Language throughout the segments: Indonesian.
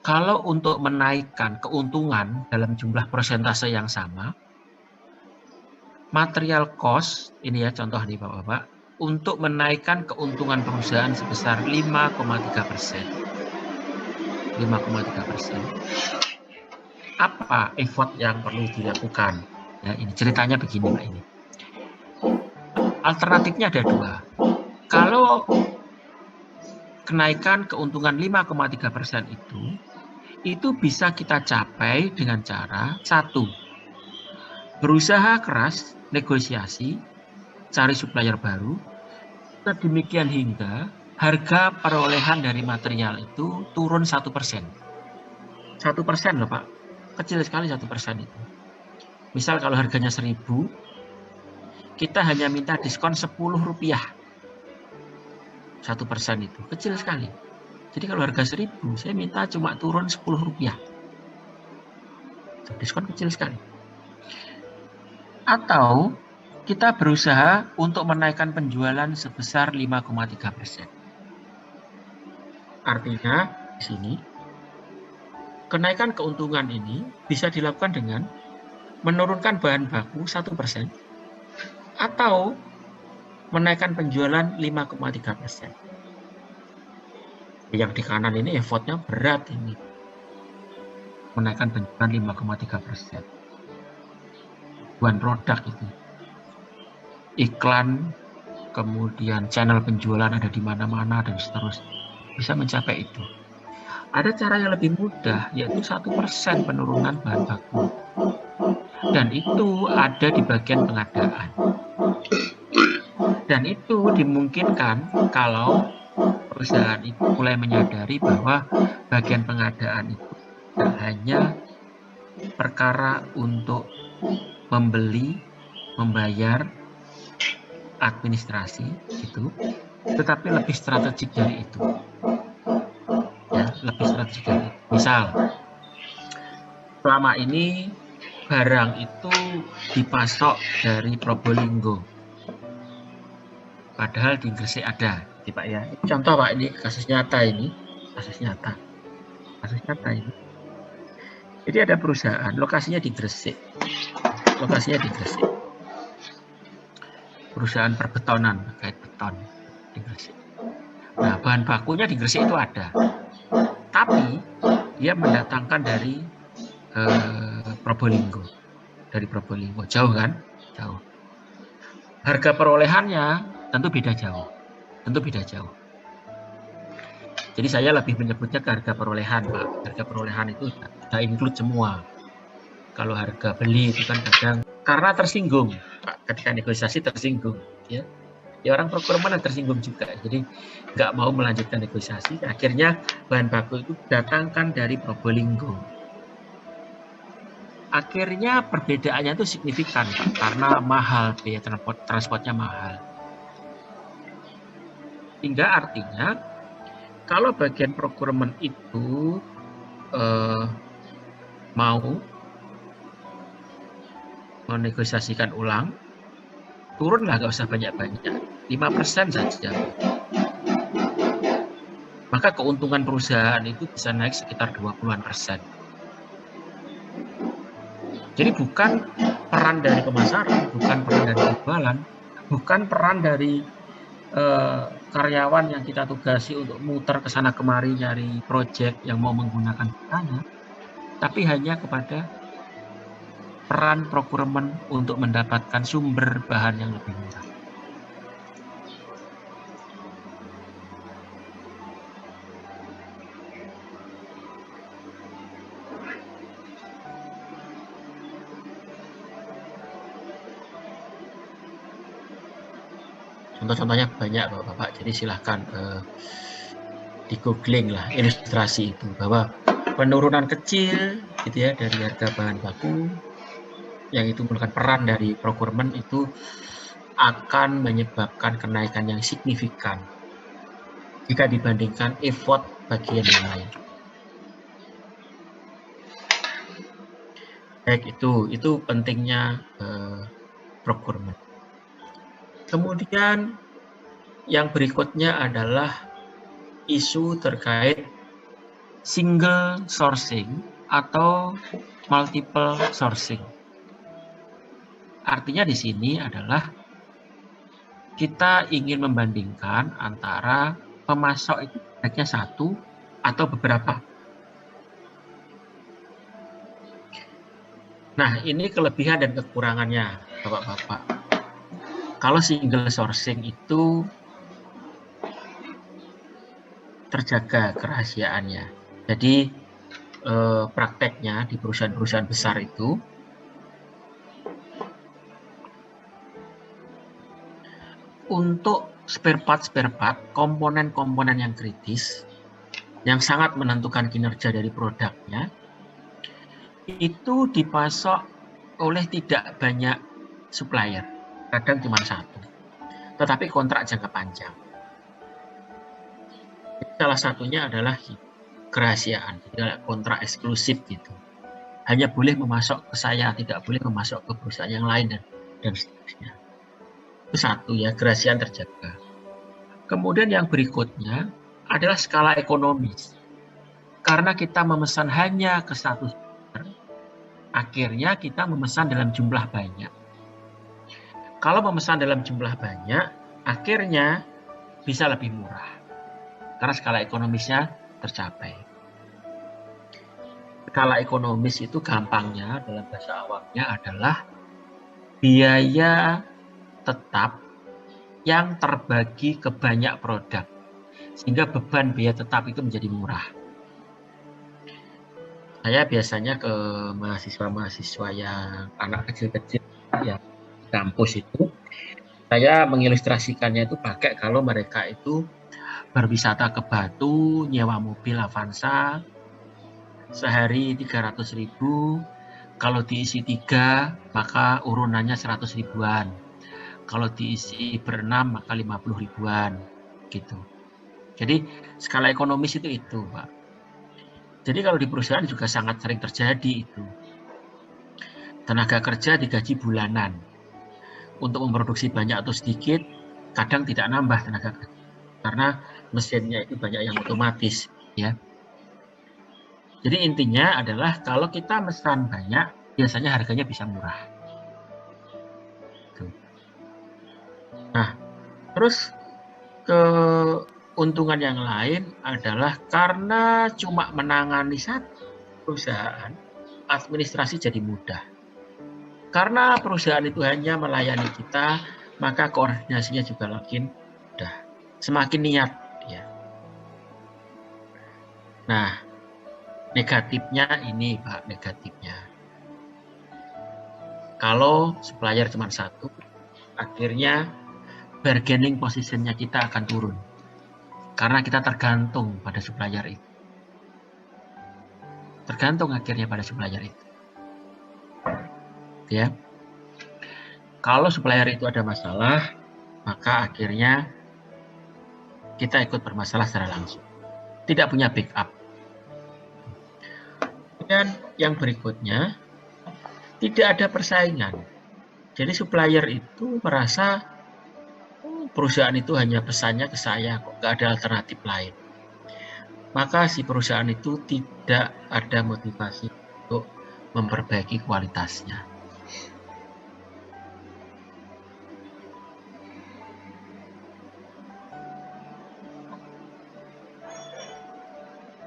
Kalau untuk menaikkan keuntungan dalam jumlah persentase yang sama, material cost, ini ya contoh nih Bapak-Bapak, untuk menaikkan keuntungan perusahaan sebesar 5,3%. 5,3%. Apa effort yang perlu dilakukan? Ya, ini ceritanya begini Pak ini. Alternatifnya ada dua. Kalau kenaikan keuntungan 5,3% itu bisa kita capai dengan cara satu, berusaha keras, negosiasi, cari supplier baru, demikian hingga harga perolehan dari material itu turun 1%. 1% loh Pak, kecil sekali 1% itu. Misal kalau harganya 1.000, kita hanya minta diskon Rp10. 1% itu kecil sekali. Jadi kalau harga 1.000, saya minta cuma turun Rp10. Diskon kecil sekali. Atau kita berusaha untuk menaikkan penjualan sebesar 5,3%. Artinya di sini kenaikan keuntungan ini bisa dilakukan dengan menurunkan bahan baku 1% atau menaikkan penjualan 5,3%. Yang di kanan ini effortnya berat ini. Menaikkan penjualan 5,3%. Bukan produk itu. Iklan, kemudian channel penjualan ada di mana-mana dan seterusnya. Bisa mencapai itu. Ada cara yang lebih mudah, yaitu 1% penurunan bahan baku. Dan itu ada di bagian pengadaan. Dan itu dimungkinkan kalau perusahaan itu mulai menyadari bahwa bagian pengadaan itu tidak hanya perkara untuk membeli, membayar, administrasi gitu, tetapi lebih strategik dari itu. Ya, lebih strategik dari itu. Misal, selama ini barang itu dipasok dari Probolinggo, padahal di Gresik ada, Pak ya. Ini contoh Pak, ini kasus nyata ini, kasus nyata ini. Jadi ada perusahaan, lokasinya di Gresik, perusahaan perbetonan, terkait beton di Gresik. Nah, bahan bakunya di Gresik itu ada, tapi dia mendatangkan dari Probolinggo, jauh kan? Jauh. Harga perolehannya tentu beda jauh. Jadi saya lebih menyebutnya ke harga perolehan, Pak. Harga perolehan itu sudah include semua. Kalau harga beli itu kan kadang karena tersinggung, Pak, ketika negosiasi tersinggung, ya orang procurement tersinggung juga. Jadi nggak mau melanjutkan negosiasi. Akhirnya bahan baku itu datangkan dari Probolinggo. Akhirnya perbedaannya itu signifikan, Pak, karena mahal, biaya transportnya mahal. Hingga artinya kalau bagian procurement itu mau menegosiasikan ulang, turunlah, nggak usah banyak-banyak, 5% saja. Maka keuntungan perusahaan itu bisa naik sekitar 20%. Jadi bukan peran dari pemasaran, bukan peran dari penjualan, bukan peran dari karyawan yang kita tugasi untuk muter ke sana kemari nyari proyek yang mau menggunakan kitanya, tapi hanya kepada peran procurement untuk mendapatkan sumber bahan yang lebih murah. Contoh-contohnya banyak Bapak, jadi silahkan di googling lah ilustrasi itu, bahwa penurunan kecil gitu ya dari harga bahan baku yang itu merupakan peran dari procurement itu akan menyebabkan kenaikan yang signifikan jika dibandingkan effort bagian yang lain. Baik, itu pentingnya procurement. Kemudian yang berikutnya adalah isu terkait single sourcing atau multiple sourcing. Artinya di sini adalah kita ingin membandingkan antara pemasok itu baiknya satu atau beberapa. Nah, ini kelebihan dan kekurangannya, Bapak-bapak. Kalau single sourcing itu terjaga kerahasiaannya. Jadi prakteknya di perusahaan-perusahaan besar itu untuk spare part, komponen-komponen yang kritis yang sangat menentukan kinerja dari produknya itu dipasok oleh tidak banyak supplier, kadang cuma satu, tetapi kontrak jangka panjang. Salah satunya adalah kerahasiaan, kontrak eksklusif gitu. Hanya boleh memasok ke saya, tidak boleh memasok ke perusahaan yang lain dan seterusnya. Itu satu ya, kerahasiaan terjaga. Kemudian yang berikutnya adalah skala ekonomis. Karena kita memesan hanya ke satu supplier, akhirnya kita memesan dalam jumlah banyak. Kalau memesan dalam jumlah banyak, akhirnya bisa lebih murah. Karena skala ekonomisnya tercapai. Skala ekonomis itu gampangnya dalam bahasa awamnya adalah biaya tetap yang terbagi ke banyak produk. Sehingga beban biaya tetap itu menjadi murah. Saya biasanya ke mahasiswa-mahasiswa yang anak kecil-kecil yang di kampus itu, saya mengilustrasikannya itu pakai kalau mereka itu berwisata ke Batu, nyewa mobil Avanza, sehari 300.000, kalau diisi 3, maka urunannya 100 ribuan. Kalau diisi berenam, maka 50 ribuan. Gitu. Jadi skala ekonomis itu, Pak. Jadi kalau di perusahaan juga sangat sering terjadi itu. Tenaga kerja digaji bulanan. Untuk memproduksi banyak atau sedikit, kadang tidak nambah tenaga kerja. Karena mesinnya itu banyak yang otomatis, ya. Jadi intinya adalah kalau kita mesan banyak, biasanya harganya bisa murah. Nah, terus keuntungan yang lain adalah karena cuma menangani satu perusahaan, administrasi jadi mudah. Karena perusahaan itu hanya melayani kita, maka koordinasinya juga makin mudah. Semakin niat, ya. Nah, negatifnya ini, Pak, negatifnya. Kalau supplier cuma satu, akhirnya bargaining positionnya kita akan turun. Karena kita tergantung pada supplier itu. Tergantung akhirnya pada supplier itu. Ya. Kalau supplier itu ada masalah, maka akhirnya kita ikut bermasalah secara langsung. Tidak punya backup. Dan yang berikutnya, tidak ada persaingan. Jadi supplier itu merasa perusahaan itu hanya pesannya ke saya, kok nggak ada alternatif lain. Maka si perusahaan itu tidak ada motivasi untuk memperbaiki kualitasnya.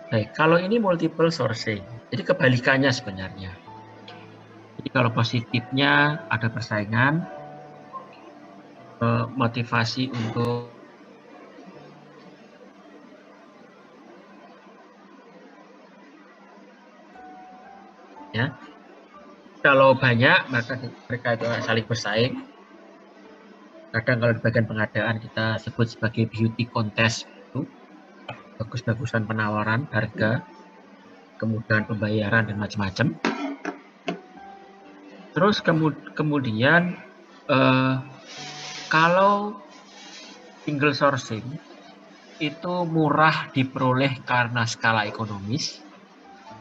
Baik, kalau ini multiple sourcing, jadi kebalikannya sebenarnya. Jadi kalau positifnya ada persaingan, motivasi untuk ya. Kalau banyak maka mereka itu saling bersaing. Kadang kalau di bagian pengadaan kita sebut sebagai beauty contest itu, bagus-bagusan penawaran, harga, kemudahan pembayaran dan macam-macam. Terus kemudian kalau single sourcing itu murah diperoleh karena skala ekonomis.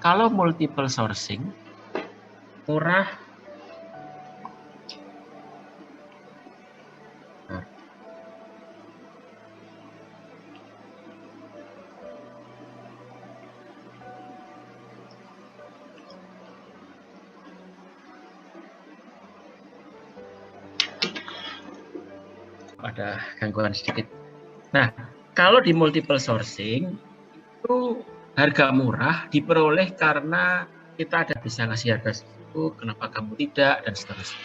Kalau multiple sourcing murah ada gangguan sedikit. Nah, kalau di multiple sourcing itu harga murah diperoleh karena kita ada bisa ngasih harga segitu, kenapa kamu tidak, dan seterusnya.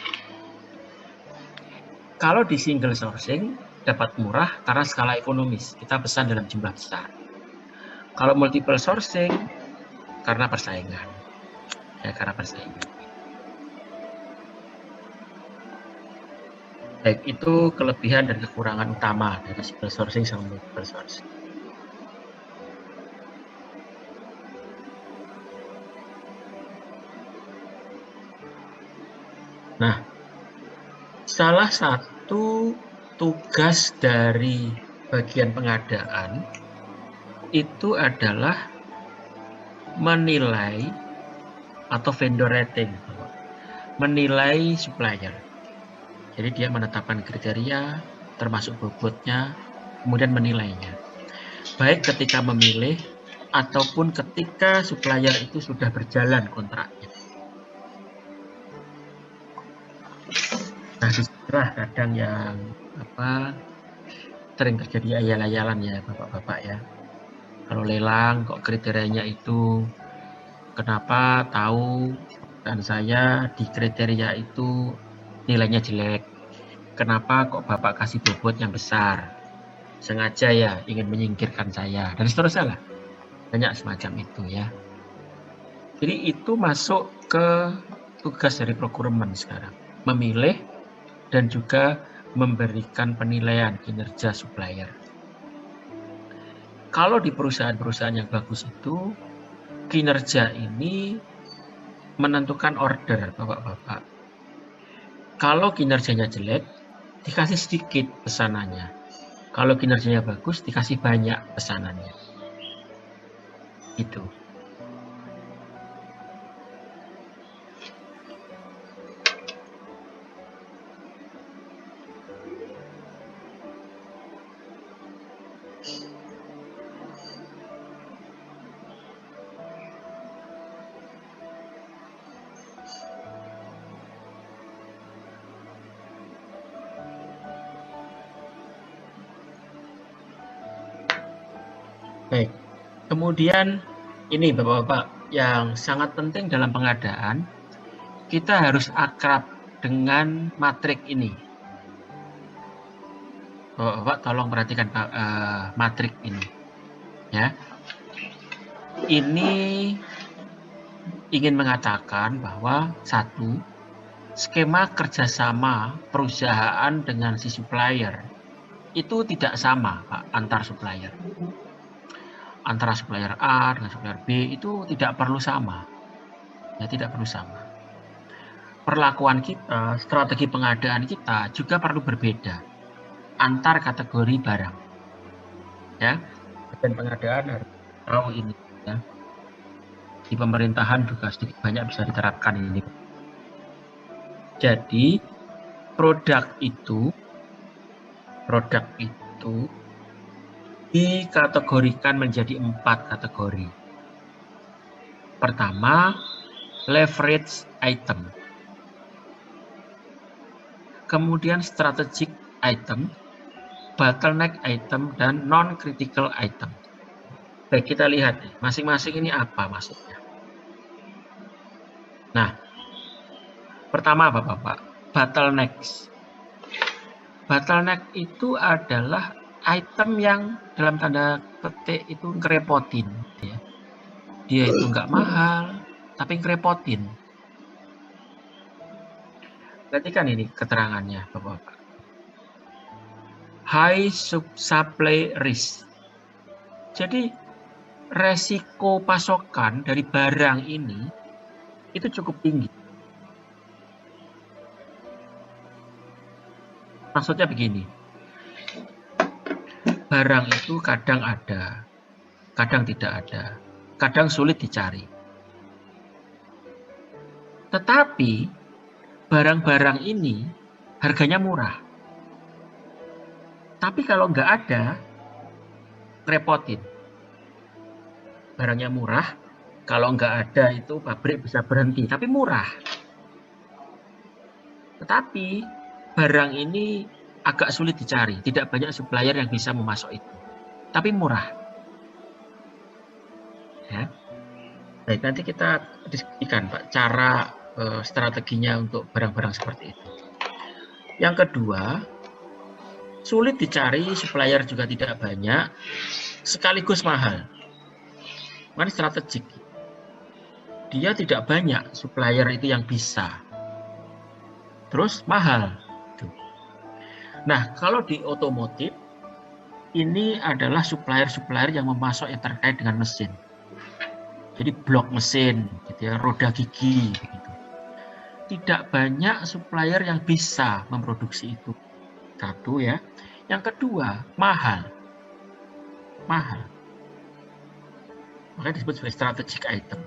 Kalau di single sourcing dapat murah karena skala ekonomis, kita pesan dalam jumlah besar. Kalau multiple sourcing karena persaingan, ya karena persaingan. Baik, itu kelebihan dan kekurangan utama dari single sourcing sama multiple sourcing. Nah, salah satu tugas dari bagian pengadaan itu adalah menilai atau vendor rating, menilai supplier. Jadi dia menetapkan kriteria, termasuk bobotnya, kemudian menilainya. Baik ketika memilih, ataupun ketika supplier itu sudah berjalan kontraknya. Nah, disitulah kadang yang sering terjadi ayal-ayalan ya Bapak-Bapak ya. Kalau lelang kok kriterianya itu, kenapa tahu dan saya di kriteria itu nilainya jelek, kenapa kok Bapak kasih bobot yang besar, sengaja ya ingin menyingkirkan saya, dan seterusnya lah. Banyak semacam itu ya. Jadi itu masuk ke tugas dari procurement sekarang, memilih dan juga memberikan penilaian kinerja supplier. Kalau di perusahaan-perusahaan yang bagus itu, kinerja ini menentukan order Bapak-Bapak. Kalau kinerjanya jelek, dikasih sedikit pesanannya. Kalau kinerjanya bagus, dikasih banyak pesanannya. Itu. Baik, kemudian ini Bapak-Bapak yang sangat penting dalam pengadaan, kita harus akrab dengan matrik ini. Bapak-Bapak tolong perhatikan matrik ini, ya. Ini ingin mengatakan bahwa satu, skema kerjasama perusahaan dengan si supplier itu tidak sama Pak, antar supplier. Antara supplier A dengan supplier B itu tidak perlu sama. Ya, tidak perlu sama. Perlakuan kita, strategi pengadaan kita juga perlu berbeda antar kategori barang. Ya, dan pengadaan harus tahu ini ya. Di pemerintahan juga sedikit banyak bisa diterapkan ini. Jadi produk itu dikategorikan menjadi 4 kategori. Pertama, leverage item. Kemudian strategic item, bottleneck item, dan non-critical item. Baik, kita lihat masing-masing ini apa maksudnya. Nah, pertama Bapak-Bapak, bottlenecks. Bottleneck itu adalah item yang dalam tanda petik itu ngerepotin. Ya. Dia itu nggak mahal, tapi ngerepotin. Perhatikan ini keterangannya, Bapak-Bapak. High supply risk. Jadi resiko pasokan dari barang ini itu cukup tinggi. Maksudnya begini, barang itu kadang ada, kadang tidak ada, kadang sulit dicari. Tetapi barang-barang ini harganya murah. Tapi kalau nggak ada, repotin. Barangnya murah, kalau nggak ada itu pabrik bisa berhenti, tapi murah. Tetapi barang ini agak sulit dicari. Tidak banyak supplier yang bisa memasok itu. Tapi murah. Ya. Baik, nanti kita diskusikan Pak, cara strateginya untuk barang-barang seperti itu. Yang kedua, sulit dicari, supplier juga tidak banyak, sekaligus mahal. Ini strategik. Dia tidak banyak supplier itu yang bisa. Terus mahal. Nah, kalau di otomotif, ini adalah supplier-supplier yang memasok yang terkait dengan mesin. Jadi blok mesin, gitu ya, roda gigi, begitu. Tidak banyak supplier yang bisa memproduksi itu. Satu ya. Yang kedua, mahal. Mahal. Makanya disebut sebagai strategic item.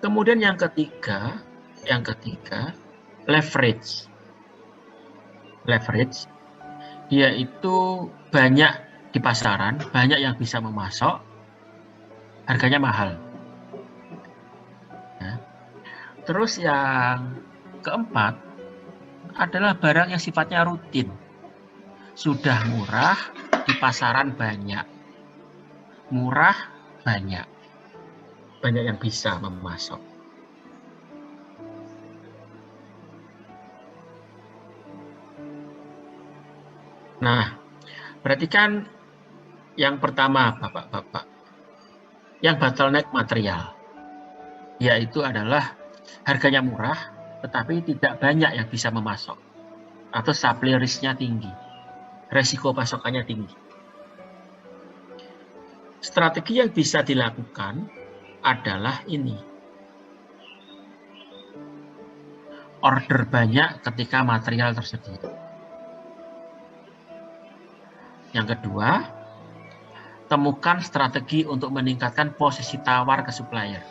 Kemudian yang ketiga, leverage. Leverage, dia itu banyak di pasaran, banyak yang bisa memasok, harganya mahal. Ya. Terus yang keempat adalah barang yang sifatnya rutin. Sudah murah, di pasaran banyak. Murah, banyak. Banyak yang bisa memasok. Nah, berarti kan yang pertama, Bapak-bapak, yang bottleneck material, yaitu adalah harganya murah, tetapi tidak banyak yang bisa memasok, atau supply risk-nya tinggi, resiko pasokannya tinggi. Strategi yang bisa dilakukan adalah ini. Order banyak ketika material tersedia. Yang kedua, temukan strategi untuk meningkatkan posisi tawar ke supplier,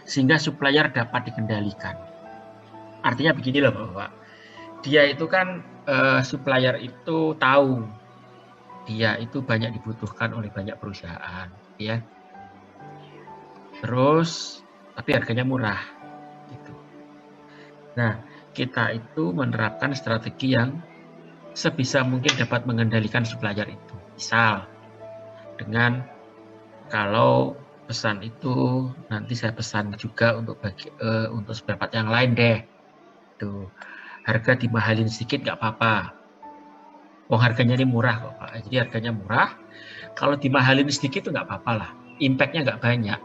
sehingga supplier dapat dikendalikan. Artinya begini loh Bapak, dia itu kan supplier itu tahu dia itu banyak dibutuhkan oleh banyak perusahaan, ya. Terus, tapi harganya murah, gitu. Nah, kita itu menerapkan strategi yang sebisa mungkin dapat mengendalikan supplier itu. Misal, dengan kalau pesan itu nanti saya pesan juga untuk spare part yang lain deh. Tuh, harga dimahalin sedikit nggak apa-apa. Oh, harganya ini murah kok Pak. Jadi harganya murah. Kalau dimahalin sedikit itu nggak apa-apa lah. Impact-nya nggak banyak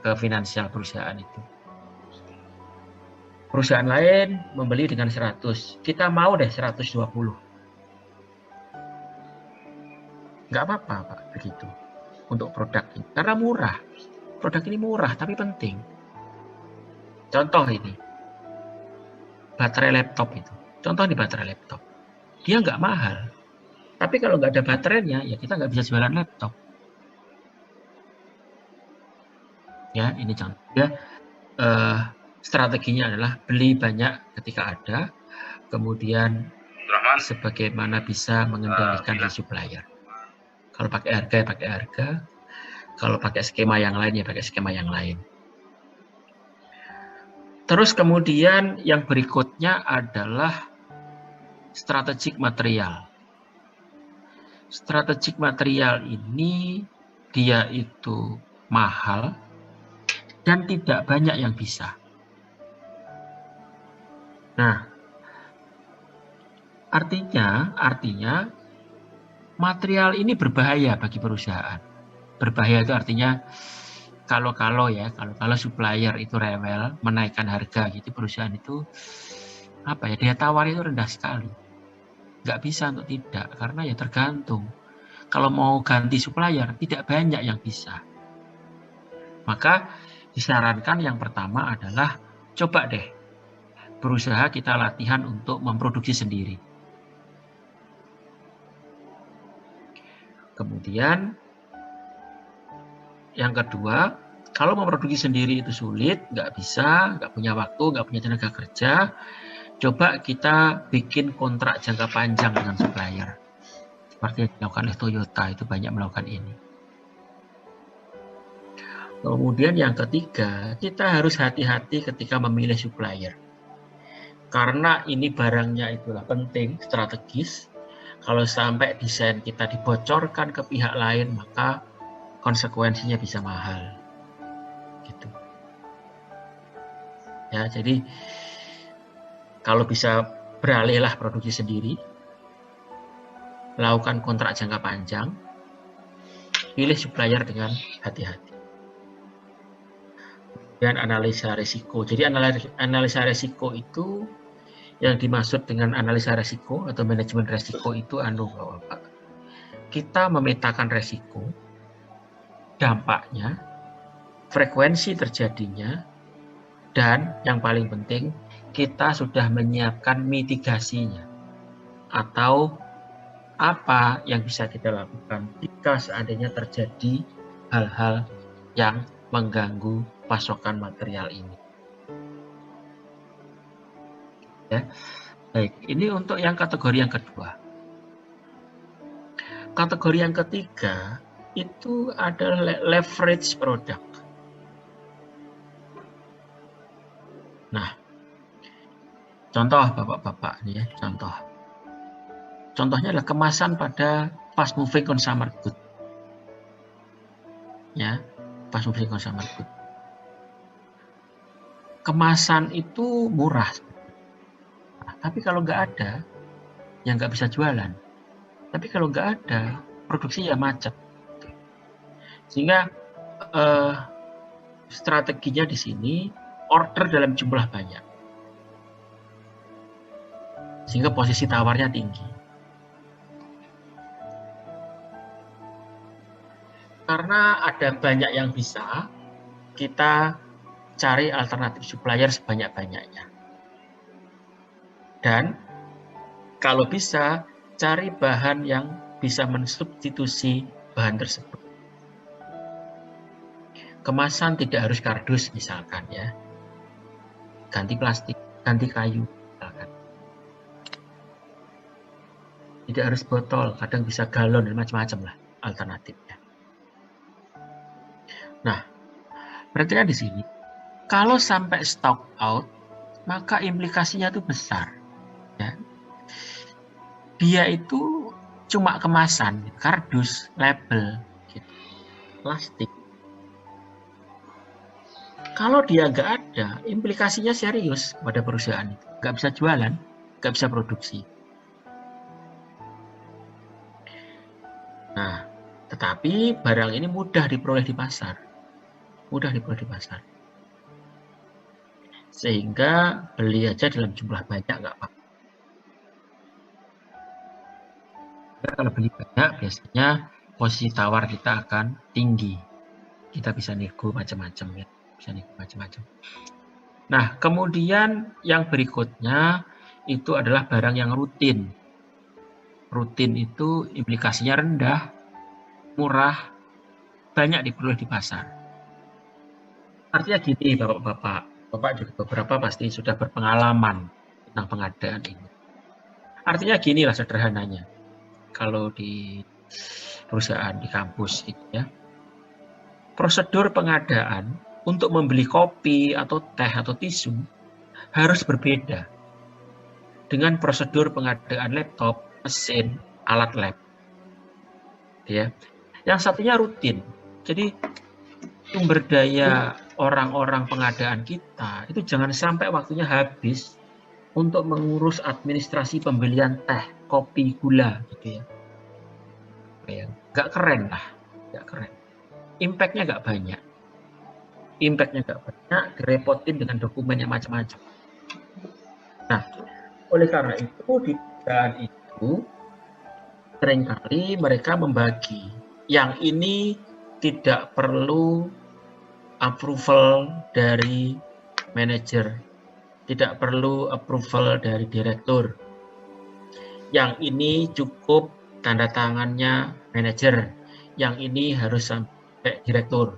ke finansial perusahaan itu. Perusahaan lain membeli dengan 100. Kita mau deh 120. Nggak apa-apa Pak, begitu. Untuk produk ini. Karena murah. Produk ini murah, tapi penting. Contoh ini. Baterai laptop itu. Contoh di baterai laptop. Dia nggak mahal. Tapi kalau nggak ada baterainya, ya kita nggak bisa jualan laptop. Ya, ini contoh. Ya, strateginya adalah beli banyak ketika ada. Kemudian sebagaimana bisa mengendalikan supplier. Kalau pakai harga ya pakai harga, kalau pakai skema yang lain ya pakai skema yang lain. Terus kemudian yang berikutnya adalah strategic material. Strategic material ini dia itu mahal dan tidak banyak yang bisa. Nah, artinya material ini berbahaya bagi perusahaan. Berbahaya itu artinya kalau supplier itu rewel menaikkan harga gitu, perusahaan itu daya tawar itu rendah sekali. Nggak bisa untuk tidak, karena ya tergantung. Kalau mau ganti supplier tidak banyak yang bisa. Maka disarankan yang pertama adalah coba deh berusaha kita latihan untuk memproduksi sendiri. Kemudian yang kedua, kalau memproduksi sendiri itu sulit, nggak bisa, nggak punya waktu, nggak punya tenaga kerja, coba kita bikin kontrak jangka panjang dengan supplier. Seperti yang dilakukan oleh Toyota, itu banyak melakukan ini. Kemudian yang ketiga, kita harus hati-hati ketika memilih supplier. Karena ini barangnya itulah penting, strategis. Kalau sampai desain kita dibocorkan ke pihak lain, maka konsekuensinya bisa mahal. Gitu. Ya, jadi kalau bisa beralihlah produksi sendiri, lakukan kontrak jangka panjang, pilih supplier dengan hati-hati. Dan analisa risiko. Jadi analisa risiko itu yang dimaksud dengan analisa risiko atau manajemen risiko itu Bapak. Kita memetakan risiko, dampaknya, frekuensi terjadinya, dan yang paling penting kita sudah menyiapkan mitigasinya atau apa yang bisa kita lakukan jika seandainya terjadi hal-hal yang mengganggu pasokan material ini. Ya. Baik, ini untuk yang kategori yang kedua. Kategori yang ketiga itu adalah leverage product. Nah, contoh Bapak-bapak nih ya, contoh. Contohnya adalah kemasan pada fast moving consumer good. Ya, fast moving consumer good. Kemasan itu murah. Nah, tapi kalau nggak ada, ya nggak bisa jualan. Tapi kalau nggak ada, produksi ya macet. Sehingga strateginya di sini order dalam jumlah banyak. Sehingga posisi tawarnya tinggi. Karena ada banyak yang bisa, kita cari alternatif supplier sebanyak-banyaknya. Dan kalau bisa, cari bahan yang bisa mensubstitusi bahan tersebut. Kemasan tidak harus kardus misalkan ya. Ganti plastik, ganti kayu misalkan. Tidak harus botol, kadang bisa galon dan macam-macam lah alternatifnya. Nah, berarti kan di sini kalau sampai stock out, maka implikasinya itu besar. Ya. Dia itu cuma kemasan, kardus, label, gitu. Plastik. Kalau dia nggak ada, implikasinya serius pada perusahaan itu. Nggak bisa jualan, nggak bisa produksi. Nah, tetapi barang ini mudah diperoleh di pasar. Mudah diperoleh di pasar. Sehingga beli aja dalam jumlah banyak nggak apa-apa. Kalau beli banyak, biasanya posisi tawar kita akan tinggi. Kita bisa nego macam-macam ya. Bisa nego macam-macam. Nah, kemudian yang berikutnya itu adalah barang yang rutin. Rutin itu implikasinya rendah, murah, banyak diperoleh di pasar. Artinya gini Bapak-bapak, Bapak juga beberapa pasti sudah berpengalaman tentang pengadaan ini. Artinya gini lah sederhananya, kalau di perusahaan, di kampus gitu ya. Prosedur pengadaan untuk membeli kopi atau teh atau tisu harus berbeda dengan prosedur pengadaan laptop, mesin, alat lab. Ya. Yang satunya rutin. Jadi sumber daya orang-orang pengadaan kita itu jangan sampai waktunya habis untuk mengurus administrasi pembelian teh, kopi, gula gitu ya. Nggak keren lah, nggak keren. Impact-nya nggak banyak. Impact-nya nggak banyak, direpotin dengan dokumen yang macam-macam. Nah, oleh karena itu di perusahaan itu seringkali mereka membagi. Yang ini tidak perlu approval dari manajer, tidak perlu approval dari direktur. Yang ini cukup tanda tangannya manajer, yang ini harus sampai direktur,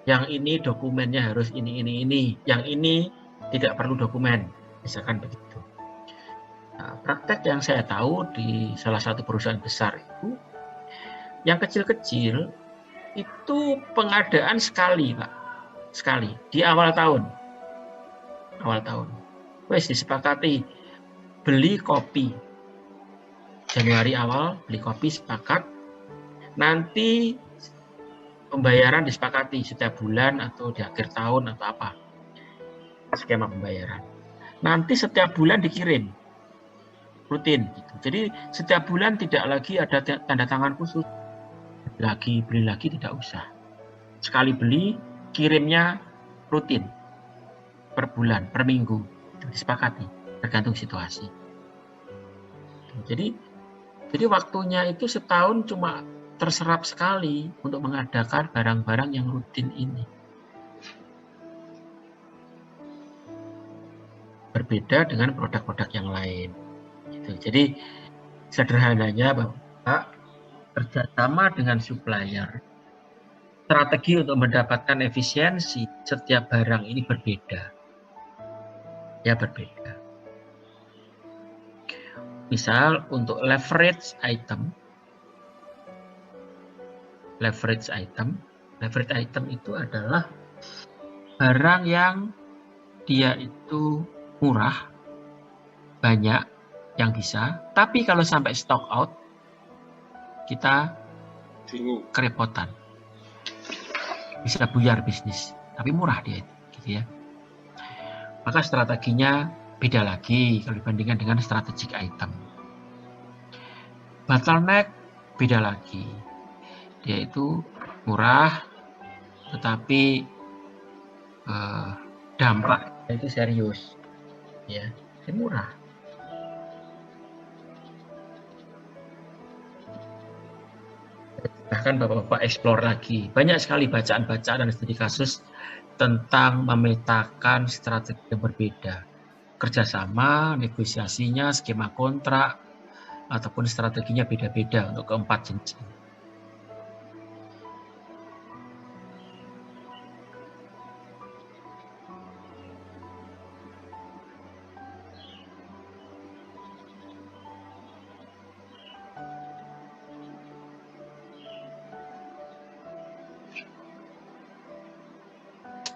yang ini dokumennya harus ini, yang ini tidak perlu dokumen, misalkan begitu. Nah, praktek yang saya tahu di salah satu perusahaan besar itu, yang kecil-kecil itu pengadaan sekali Pak, sekali di awal tahun. Wes disepakati beli kopi. Januari awal beli kopi sepakat. Nanti pembayaran disepakati setiap bulan atau di akhir tahun atau apa. Skema pembayaran. Nanti setiap bulan dikirim. Rutin gitu. Jadi setiap bulan tidak lagi ada tanda tangan khusus. Beli lagi tidak usah. Sekali beli, kirimnya rutin. Per bulan, per minggu. Disepakati, tergantung situasi. Jadi waktunya itu setahun cuma terserap sekali untuk mengadakan barang-barang yang rutin ini. Berbeda dengan produk-produk yang lain. Gitu. Jadi sederhananya Bapak kerjasama dengan supplier. Strategi untuk mendapatkan efisiensi setiap barang ini berbeda. Ya berbeda. Misal untuk leverage item itu adalah barang yang dia itu murah, banyak yang bisa, tapi kalau sampai stock out, kita kerepotan. Bisa buyar bisnis, tapi murah dia itu, gitu ya. Maka strateginya beda lagi kalau dibandingkan dengan strategic item. Bottleneck beda lagi. Dia itu murah, tetapi dampaknya itu serius, ya. Ini murah. Bahkan Bapak-Bapak explore lagi. Banyak sekali bacaan-bacaan dan studi kasus tentang memetakan strategi yang berbeda. Kerjasama, negosiasinya, skema kontrak, ataupun strateginya beda-beda untuk keempat jenis.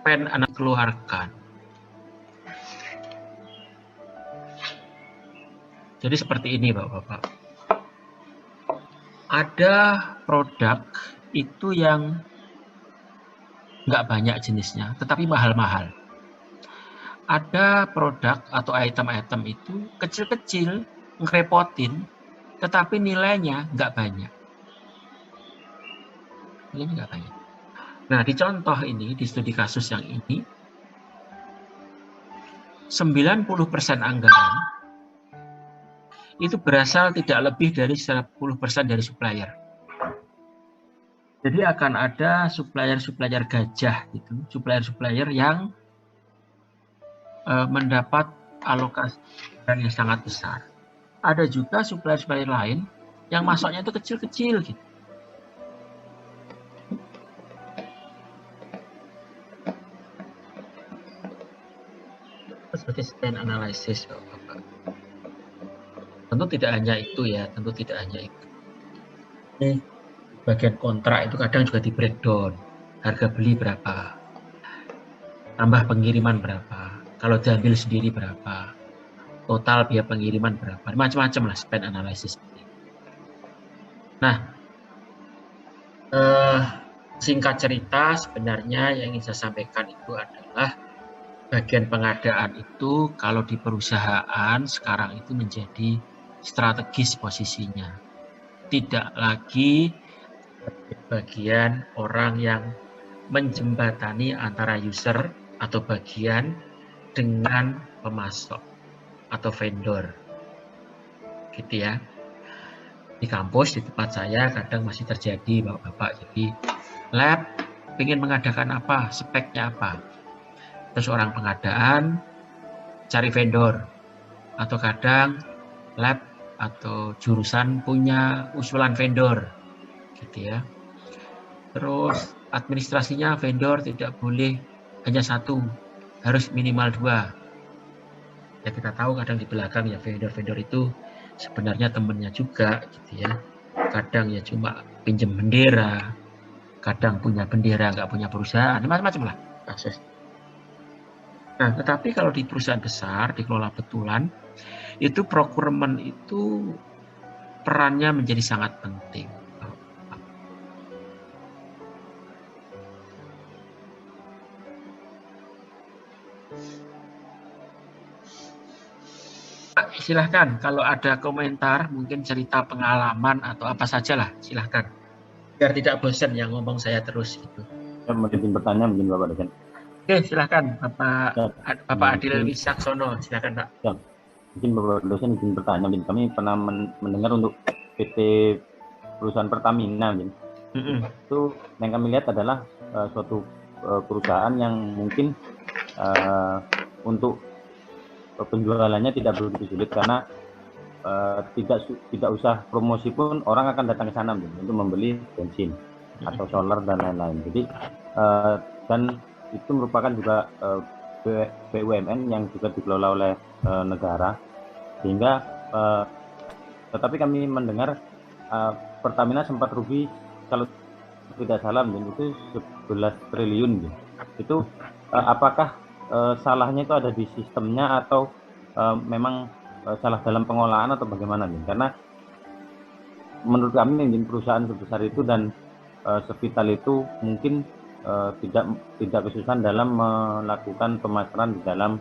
Anak keluarkan. Jadi seperti ini Bapak-Bapak. Ada produk itu yang nggak banyak jenisnya, tetapi mahal-mahal. Ada produk atau item-item itu kecil-kecil, ngerepotin, tetapi nilainya nggak banyak. Nilainya nggak banyak. Nah, di contoh ini, di studi kasus yang ini, 90% anggaran itu berasal tidak lebih dari 10% dari supplier. Jadi akan ada supplier-supplier gajah, gitu, supplier-supplier yang mendapat alokasi yang sangat besar. Ada juga supplier-supplier lain yang masuknya itu kecil-kecil, gitu. Seperti spend analysis, Bapak. Tentu tidak hanya itu ya, tentu tidak hanya itu. Ini bagian kontrak itu kadang juga di breakdown. Harga beli berapa, tambah pengiriman berapa, kalau diambil sendiri berapa, total biaya pengiriman berapa, macam-macam lah spend analysis. Nah, singkat cerita sebenarnya yang ingin saya sampaikan itu adalah bagian pengadaan itu kalau di perusahaan sekarang itu menjadi strategis posisinya. Tidak lagi bagian orang yang menjembatani antara user atau bagian dengan pemasok atau vendor. Gitu ya. Di kampus, di tempat saya kadang masih terjadi Bapak-Bapak. Jadi lab ingin mengadakan apa, speknya apa. Terus orang pengadaan cari vendor, atau kadang lab atau jurusan punya usulan vendor, gitu ya. Terus administrasinya vendor tidak boleh hanya satu, harus minimal 2. Ya kita tahu kadang di belakang ya vendor-vendor itu sebenarnya temennya juga, gitu ya. Kadang ya cuma pinjam bendera, kadang punya bendera nggak punya perusahaan, macam-macam lah kasus. Nah, tetapi kalau di perusahaan besar, dikelola betulan, itu procurement itu perannya menjadi sangat penting. Pak, silahkan kalau ada komentar, mungkin cerita pengalaman atau apa saja lah, silahkan. Biar tidak bosan yang ngomong saya terus gitu. Saya mau izin bertanya mungkin Bapak dosen. Oke, silahkan Bapak Adil Mungkin, Wicaksono, silahkan Pak. ya, mungkin Bapak dosen izin bertanya. Mungkin kami pernah mendengar untuk PT perusahaan Pertamina, mungkin itu yang kami lihat adalah suatu perusahaan yang mungkin untuk penjualannya tidak begitu sulit karena tidak usah promosi pun orang akan datang ke sana untuk membeli bensin atau solar dan lain-lain. Jadi dan itu merupakan juga BUMN yang juga dikelola oleh negara, sehingga tetapi kami mendengar Pertamina sempat rugi kalau tidak salah itu 11 triliun. Itu apakah salahnya itu ada di sistemnya atau memang salah dalam pengolahan atau bagaimana nih? Karena menurut kami perusahaan sebesar itu dan sevital itu mungkin tidak kesusahan dalam melakukan pemasaran di dalam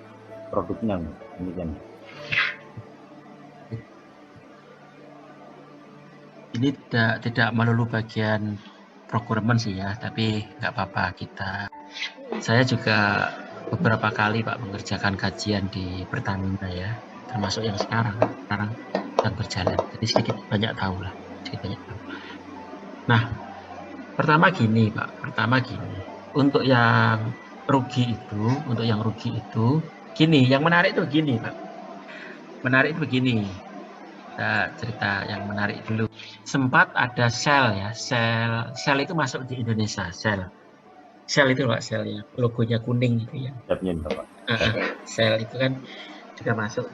produknya. Demikian. Ini tidak melulu bagian procurement sih ya, tapi nggak apa-apa saya juga beberapa kali Pak mengerjakan kajian di Pertamina ya, termasuk yang sekarang sedang berjalan. Jadi sedikit banyak tahu lah, Nah, pertama gini Pak, untuk yang rugi itu, gini, yang menarik itu gini Pak. Menarik itu begini. Kita cerita yang menarik dulu. Sempat ada Shell ya, Shell itu masuk di Indonesia, Shell itu Pak, Shell ya, logonya kuning gitu ya. Shell itu kan juga masuk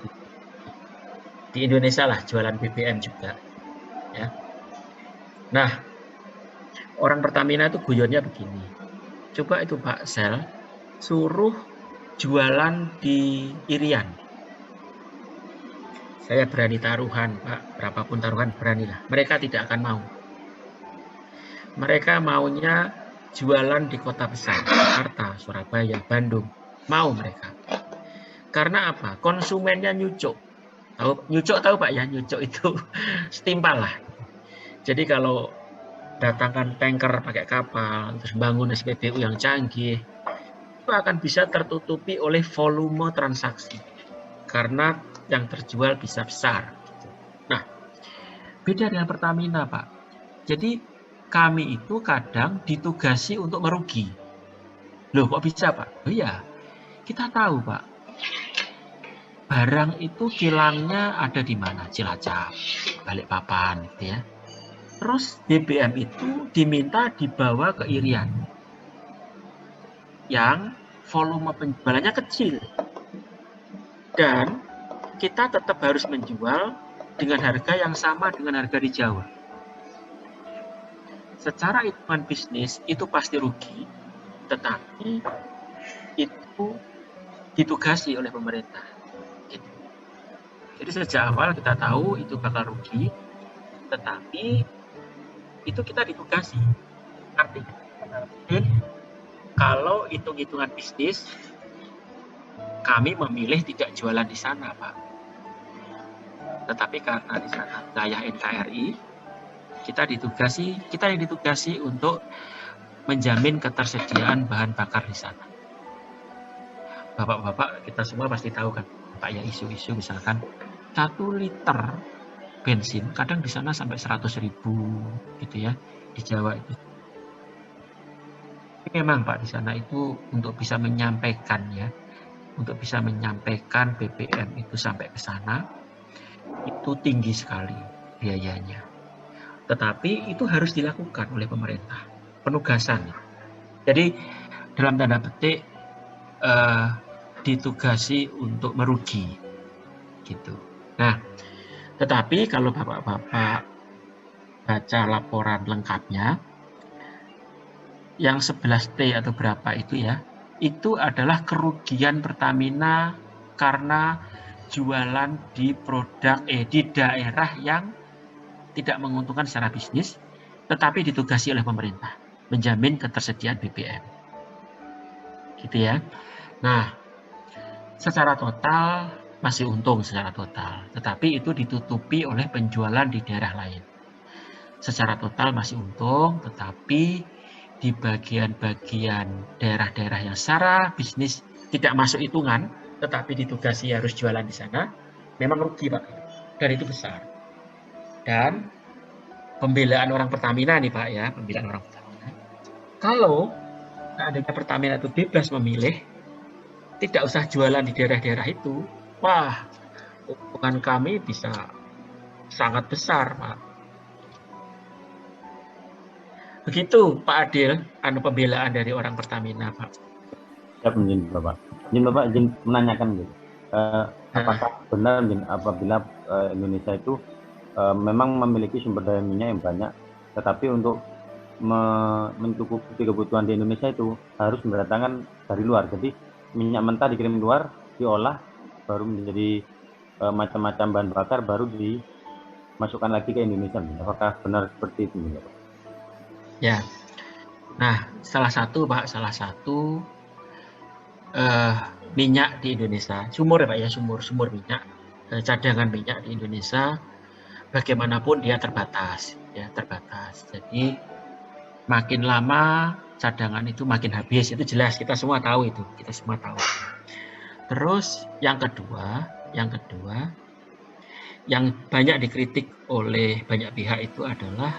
di Indonesia lah, jualan BBM juga ya. Nah, orang Pertamina itu guyonnya begini, coba itu Pak Shell suruh jualan di Irian, saya berani taruhan Pak, berapapun taruhan beranilah, mereka tidak akan mau. Mereka maunya jualan di kota besar, Jakarta, Surabaya, Bandung, mau mereka. Karena apa? Konsumennya nyucuk. Tahu Pak ya, nyucuk itu setimpal lah. Jadi kalau datangkan tanker pakai kapal, terus bangun SPBU yang canggih, itu akan bisa tertutupi oleh volume transaksi. Karena yang terjual bisa besar. Nah, beda dengan Pertamina Pak. Jadi kami itu kadang ditugasi untuk merugi. Loh kok bisa Pak? Oh iya, kita tahu Pak, barang itu kilangnya ada di mana? Cilacap, Balikpapan gitu ya. Terus BBM itu diminta dibawa ke Irian yang volume penjualannya kecil. Dan kita tetap harus menjual dengan harga yang sama dengan harga di Jawa. Secara hitungan bisnis itu pasti rugi, tetapi itu ditugasi oleh pemerintah. Jadi sejak awal kita tahu itu bakal rugi, tetapi itu kita ditugasi. Artinya kalau hitung-hitungan bisnis, kami memilih tidak jualan di sana, Pak. Tetapi karena di sana wilayah NKRI, kita yang ditugasi untuk menjamin ketersediaan bahan bakar di sana. Bapak-bapak kita semua pasti tahu kan, Pak ya, isu-isu misalkan 1 liter bensin kadang di sana sampai 100.000 gitu ya, di Jawa itu. Memang Pak di sana itu untuk bisa menyampaikan BBM itu sampai ke sana itu tinggi sekali biayanya. Tetapi itu harus dilakukan oleh pemerintah, penugasan. Jadi dalam tanda petik ditugasi untuk merugi gitu. Nah, tetapi kalau bapak-bapak baca laporan lengkapnya yang 11T atau berapa itu ya, itu adalah kerugian Pertamina karena jualan di di daerah yang tidak menguntungkan secara bisnis, tetapi ditugasi oleh pemerintah menjamin ketersediaan BBM. Gitu ya. Nah, secara total masih untung secara total, tetapi itu ditutupi oleh penjualan di daerah lain. Secara total masih untung, tetapi di bagian-bagian daerah-daerah yang secara bisnis tidak masuk hitungan, tetapi ditugasi harus jualan di sana, memang rugi Pak, dan itu besar. Dan pembelaan orang Pertamina nih Pak ya, pembelaan orang Pertamina. Kalau seandainya Pertamina itu bebas memilih, tidak usah jualan di daerah-daerah itu, wah, keuntungan kami bisa sangat besar Pak. Begitu Pak Adil, pembelaan dari orang Pertamina Pak. Siap, izin Bapak. Izin menanyakan gitu. Apakah benar apabila Indonesia itu memang memiliki sumber daya minyak yang banyak, tetapi untuk mencukupi kebutuhan di Indonesia itu harus mendatangkan dari luar. Jadi minyak mentah dikirim luar, diolah, baru menjadi macam-macam bahan bakar, baru dimasukkan lagi ke Indonesia. Apakah benar seperti itu Bapak? Ya, nah salah satu minyak di Indonesia, sumur ya Pak ya, sumur minyak, cadangan minyak di Indonesia, bagaimanapun dia terbatas, ya terbatas. Jadi makin lama cadangan itu makin habis, itu jelas, kita semua tahu itu, kita semua tahu. Terus yang kedua, yang banyak dikritik oleh banyak pihak itu adalah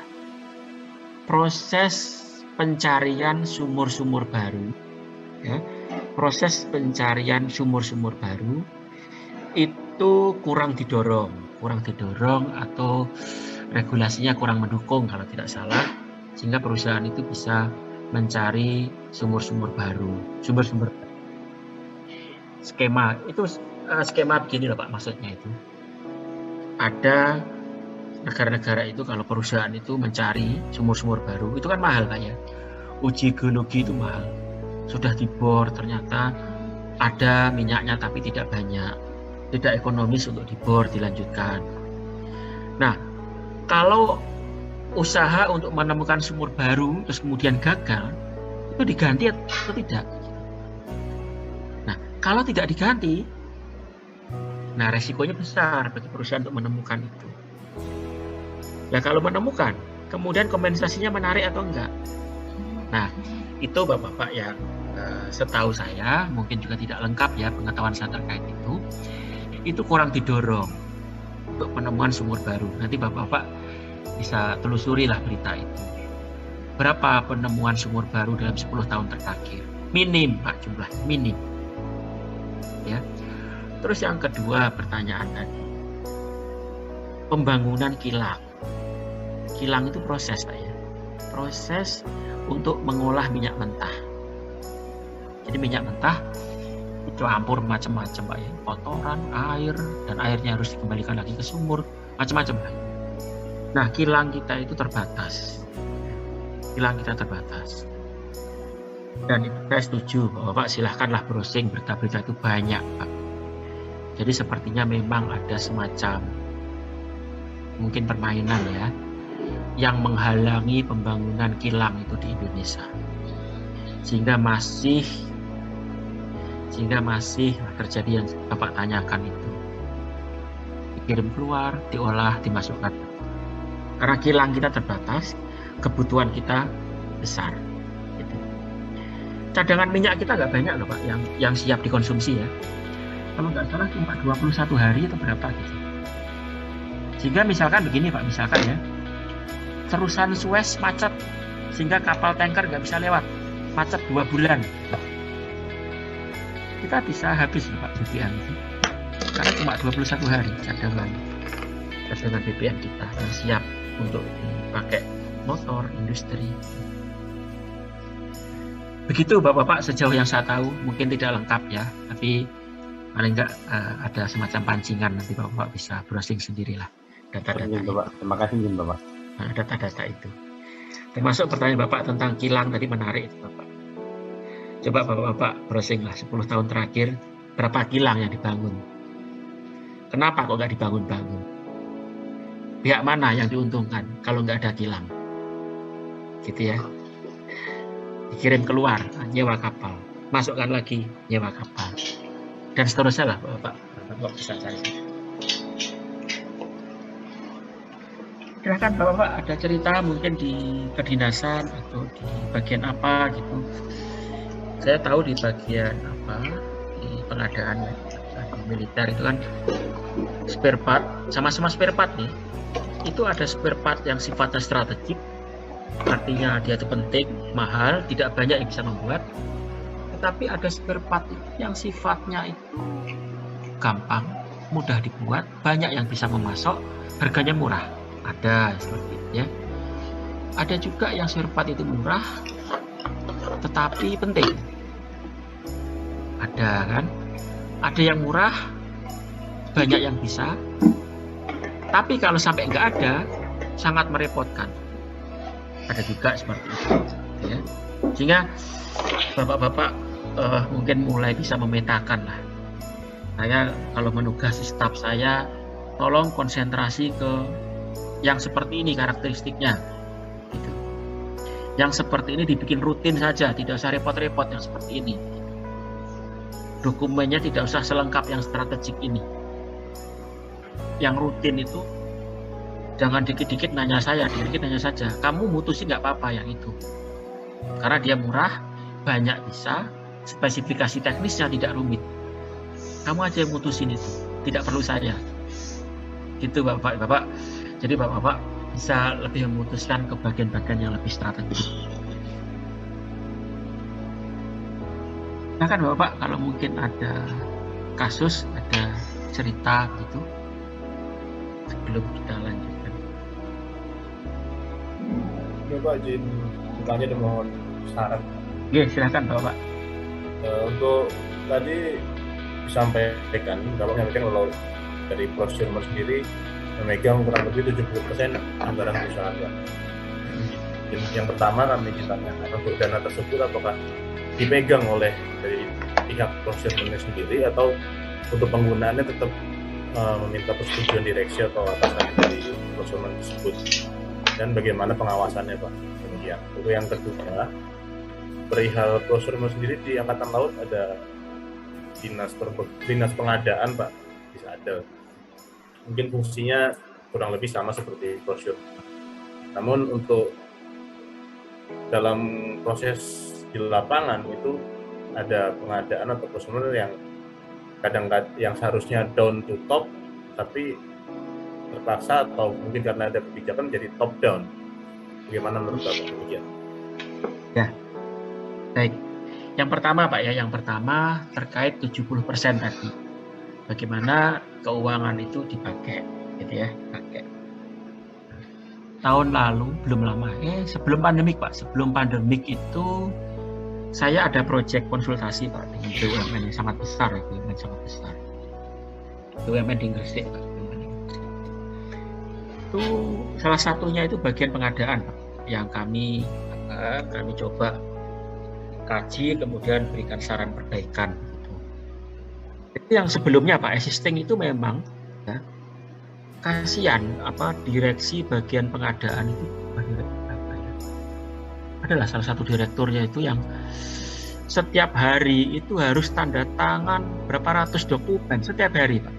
proses pencarian sumur-sumur baru, ya, proses pencarian sumur-sumur baru itu kurang didorong atau regulasinya kurang mendukung kalau tidak salah, sehingga perusahaan itu bisa mencari sumur-sumur baru, skema begini loh Pak, maksudnya itu ada negara-negara itu kalau perusahaan itu mencari sumur-sumur baru itu kan mahal Pak ya, uji geologi itu mahal, sudah dibor ternyata ada minyaknya tapi tidak banyak, tidak ekonomis untuk dibor dilanjutkan. Nah, kalau usaha untuk menemukan sumur baru terus kemudian gagal, itu diganti atau tidak? Nah, kalau tidak diganti, nah resikonya besar bagi perusahaan untuk menemukan itu. Nah, kalau menemukan, kemudian kompensasinya menarik atau enggak? Nah, itu Bapak-Bapak yang setahu saya, mungkin juga tidak lengkap ya pengetahuan saya terkait itu kurang didorong untuk penemuan sumur baru. Nanti Bapak-Bapak bisa telusuri lah berita itu. Berapa penemuan sumur baru dalam 10 tahun terakhir? Minim Pak jumlah, minim. Ya. Terus yang kedua pertanyaan tadi, pembangunan kilang. Kilang itu proses Pak ya, proses untuk mengolah minyak mentah. Jadi minyak mentah itu campur macam-macam Pak ya, kotoran, air, dan airnya harus dikembalikan lagi ke sumur, macam-macam Pak. Nah, kilang kita itu terbatas. Dan itu saya setuju bahwa Pak silahkanlah browsing berita-berita itu banyak Pak. Jadi sepertinya memang ada semacam mungkin permainan ya, yang menghalangi pembangunan kilang itu di Indonesia, sehingga masih terjadi yang Bapak tanyakan itu, dikirim keluar, diolah, dimasukkan. Karena kilang kita terbatas, kebutuhan kita besar. Gitu. Cadangan minyak kita nggak banyak loh Pak, yang siap dikonsumsi ya. Kalau nggak salah cuma 21 hari atau berapa gitu. Sehingga misalkan begini Pak, misalkan ya, terusan Suez macet sehingga kapal tanker nggak bisa lewat, macet 2 bulan, kita bisa habis loh Pak BBM itu, karena cuma 21 hari cadangan BBM kita yang siap untuk dipakai motor, industri. Begitu Bapak-Bapak sejauh yang saya tahu, mungkin tidak lengkap ya, tapi paling nggak ada semacam pancingan, nanti Bapak bisa browsing sendirilah data-data itu. Terima kasih Bapak. Nah, data-data itu. Termasuk pertanyaan Bapak tentang kilang tadi menarik itu Bapak. Coba Bapak-Bapak browsing lah 10 tahun terakhir, berapa kilang yang dibangun. Kenapa kok nggak dibangun-bangun? Pihak mana yang diuntungkan kalau nggak ada kilang? Gitu ya. Dikirim keluar, nyewa kapal. Masukkan lagi, nyewa kapal. Dan seterusnya lah Bapak. Bapak bisa cari. Silahkan Bapak, ada cerita mungkin di kedinasan atau di bagian apa gitu. Saya tahu di bagian apa, di pengadaan di militer itu kan spare part, sama-sama spare part nih. Itu ada spare part yang sifatnya strategik, artinya dia itu penting, mahal, tidak banyak yang bisa membuat. Tetapi ada spare part yang sifatnya itu gampang, mudah dibuat, banyak yang bisa memasok, harganya murah. Ada seperti itu ya. Ada juga yang spare part itu murah, tetapi penting. Ada kan? Ada yang murah, banyak yang bisa. Tapi kalau sampai nggak ada, sangat merepotkan. Ada juga seperti itu. Ya. Sehingga Bapak-bapak mungkin mulai bisa memetakan lah. Saya kalau menugasi staf saya, tolong konsentrasi ke yang seperti ini karakteristiknya. Gitu. Yang seperti ini dibikin rutin saja, tidak usah repot-repot yang seperti ini. Dokumennya tidak usah selengkap yang strategik ini. Yang rutin itu jangan dikit-dikit nanya saya, dikit-dikit nanya saja. Kamu mutusin nggak apa-apa yang itu. Karena dia murah, banyak bisa, spesifikasi teknisnya tidak rumit. Kamu aja yang mutusin itu, tidak perlu saya. Gitu Bapak-Bapak. Jadi Bapak-Bapak bisa lebih memutuskan ke bagian-bagian yang lebih strategis. Nah kan Bapak, kalau mungkin ada kasus, ada cerita gitu, sebelum kita lanjutkan. Ya Pak, izin bertanya dan mohon saran. Oke, silakan Bapak. Untuk tadi disampaikan, Bapak menyampaikan kalau dari procurement sendiri memegang kurang lebih 70% anggaran perusahaan Pak. Yang pertama kami ditanyakan untuk dana tersebut apakah dipegang oleh dari pihak procurement sendiri atau untuk penggunaannya tetap meminta persetujuan direksi atau atasan dari procurement tersebut, dan bagaimana pengawasannya Pak. Demikian. Untuk yang kedua, perihal procurement sendiri di Angkatan Laut ada dinas pengadaan Pak, bisa ada. Mungkin fungsinya kurang lebih sama seperti procurement. Namun untuk dalam proses di lapangan itu ada pengadaan atau procurement yang kadang-kadang yang seharusnya down to top, tapi terpaksa atau mungkin karena ada kebijakan jadi top down. Bagaimana menurut Bapak demikian? Ya, baik. Yang pertama Pak ya, yang pertama terkait 70% tadi. Bagaimana keuangan itu dipakai, gitu ya, pakai. Tahun lalu, belum lama, sebelum pandemik Pak, sebelum pandemik itu saya ada proyek konsultasi Pak dengan BUMN yang sangat besar, BUMN sangat besar. BUMN di Gresik Pak. Itu salah satunya itu bagian pengadaan Pak, yang kami coba kaji, kemudian berikan saran perbaikan. Itu yang sebelumnya Pak, existing itu memang ya, kasihan direksi bagian pengadaan itu adalah salah satu direkturnya itu yang setiap hari itu harus tanda tangan berapa ratus dokumen setiap hari Pak.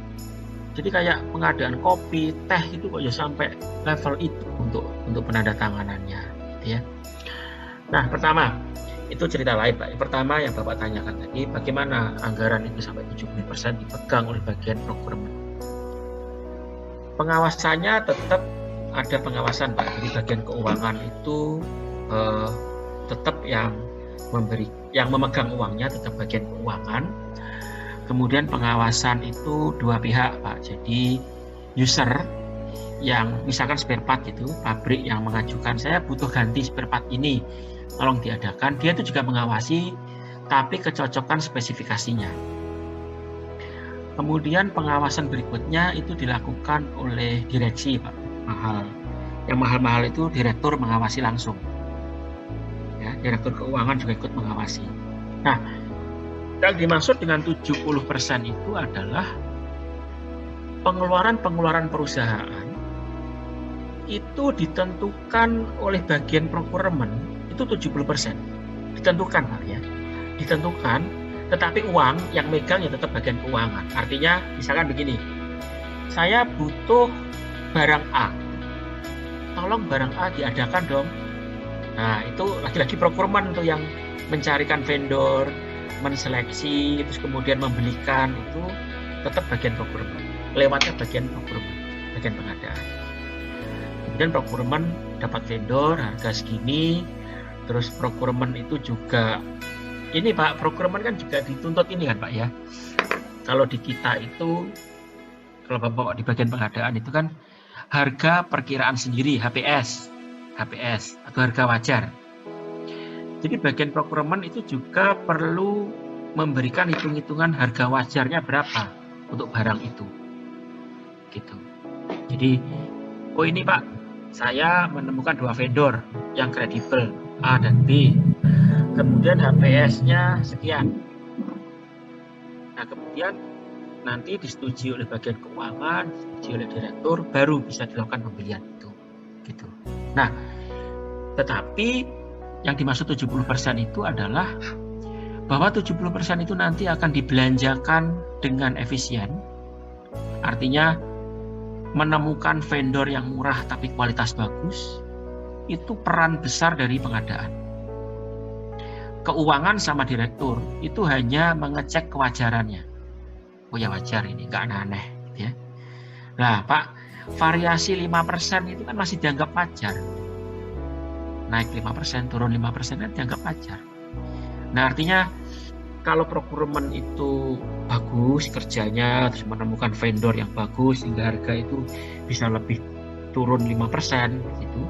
Jadi kayak pengadaan kopi, teh itu kok ya sampai level itu untuk penandatanganannya, gitu ya. Nah pertama itu cerita lain Pak. Yang pertama yang Bapak tanyakan tadi, bagaimana anggaran itu sampai 70% dipegang oleh bagian procurement. Pengawasannya tetap ada pengawasan Pak. Jadi bagian keuangan itu tetap yang memegang uangnya tetap bagian keuangan. Kemudian pengawasan itu dua pihak Pak. Jadi user yang misalkan spare part gitu, pabrik yang mengajukan saya butuh ganti spare part ini, tolong diadakan. Dia itu juga mengawasi, tapi kecocokan spesifikasinya. Kemudian pengawasan berikutnya itu dilakukan oleh direksi Pak. Yang mahal-mahal itu direktur mengawasi langsung. Ya, direktur keuangan juga ikut mengawasi. Nah, yang dimaksud dengan 70% itu adalah pengeluaran perusahaan itu ditentukan oleh bagian procurement itu 70%. Ditentukan Pak ya. Ditentukan, tetapi uang yang megang ya tetap bagian keuangan. Artinya misalkan begini, saya butuh barang A. Tolong barang A diadakan dong. Nah, itu lagi-lagi procurement tuh yang mencarikan vendor, menseleksi, terus kemudian membelikan, itu tetap bagian procurement. Lewatnya bagian procurement, bagian pengadaan. Kemudian procurement dapat vendor harga segini, terus procurement itu juga ini Pak, procurement kan juga dituntut ini kan Pak ya. Kalau di kita itu, kalau Bapak di bagian pengadaan itu kan harga perkiraan sendiri, HPS atau harga wajar. Jadi bagian procurement itu juga perlu memberikan hitung-hitungan harga wajarnya berapa untuk barang itu. Gitu. Jadi, oh ini Pak, saya menemukan 2 vendor yang kredibel, A dan B. Kemudian HPS-nya sekian. Nah, kemudian nanti disetujui oleh bagian keuangan, disetujui oleh direktur, baru bisa dilakukan pembelian itu. Gitu. Nah, tetapi yang dimaksud 70% itu adalah bahwa 70% itu nanti akan dibelanjakan dengan efisien. Artinya menemukan vendor yang murah tapi kualitas bagus, itu peran besar dari pengadaan. Keuangan sama direktur itu hanya mengecek kewajarannya. Oh ya wajar ini, nggak aneh gitu ya. Nah Pak, variasi 5% itu kan masih dianggap wajar. Naik 5%, turun 5% kan dianggap wajar. Nah artinya kalau procurement itu bagus kerjanya, terus menemukan vendor yang bagus sehingga harga itu bisa lebih turun 5% gitu.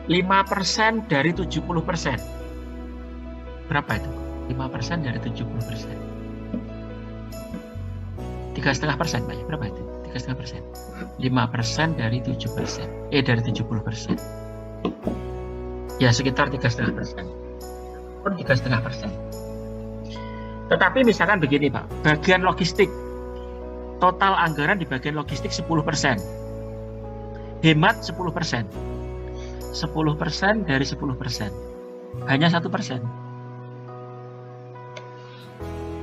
5% dari 70%. Berapa itu? 5% dari 70%. 3,5% Pak ya? Berapa itu? 3,5%. 5% dari 7%. Dari 70%. Ya sekitar 3,5%. Pun 3,5%. Tetapi misalkan begini Pak, bagian logistik, total anggaran di bagian logistik 10%. Hemat 10%. 10% dari 10%. Hanya 1%.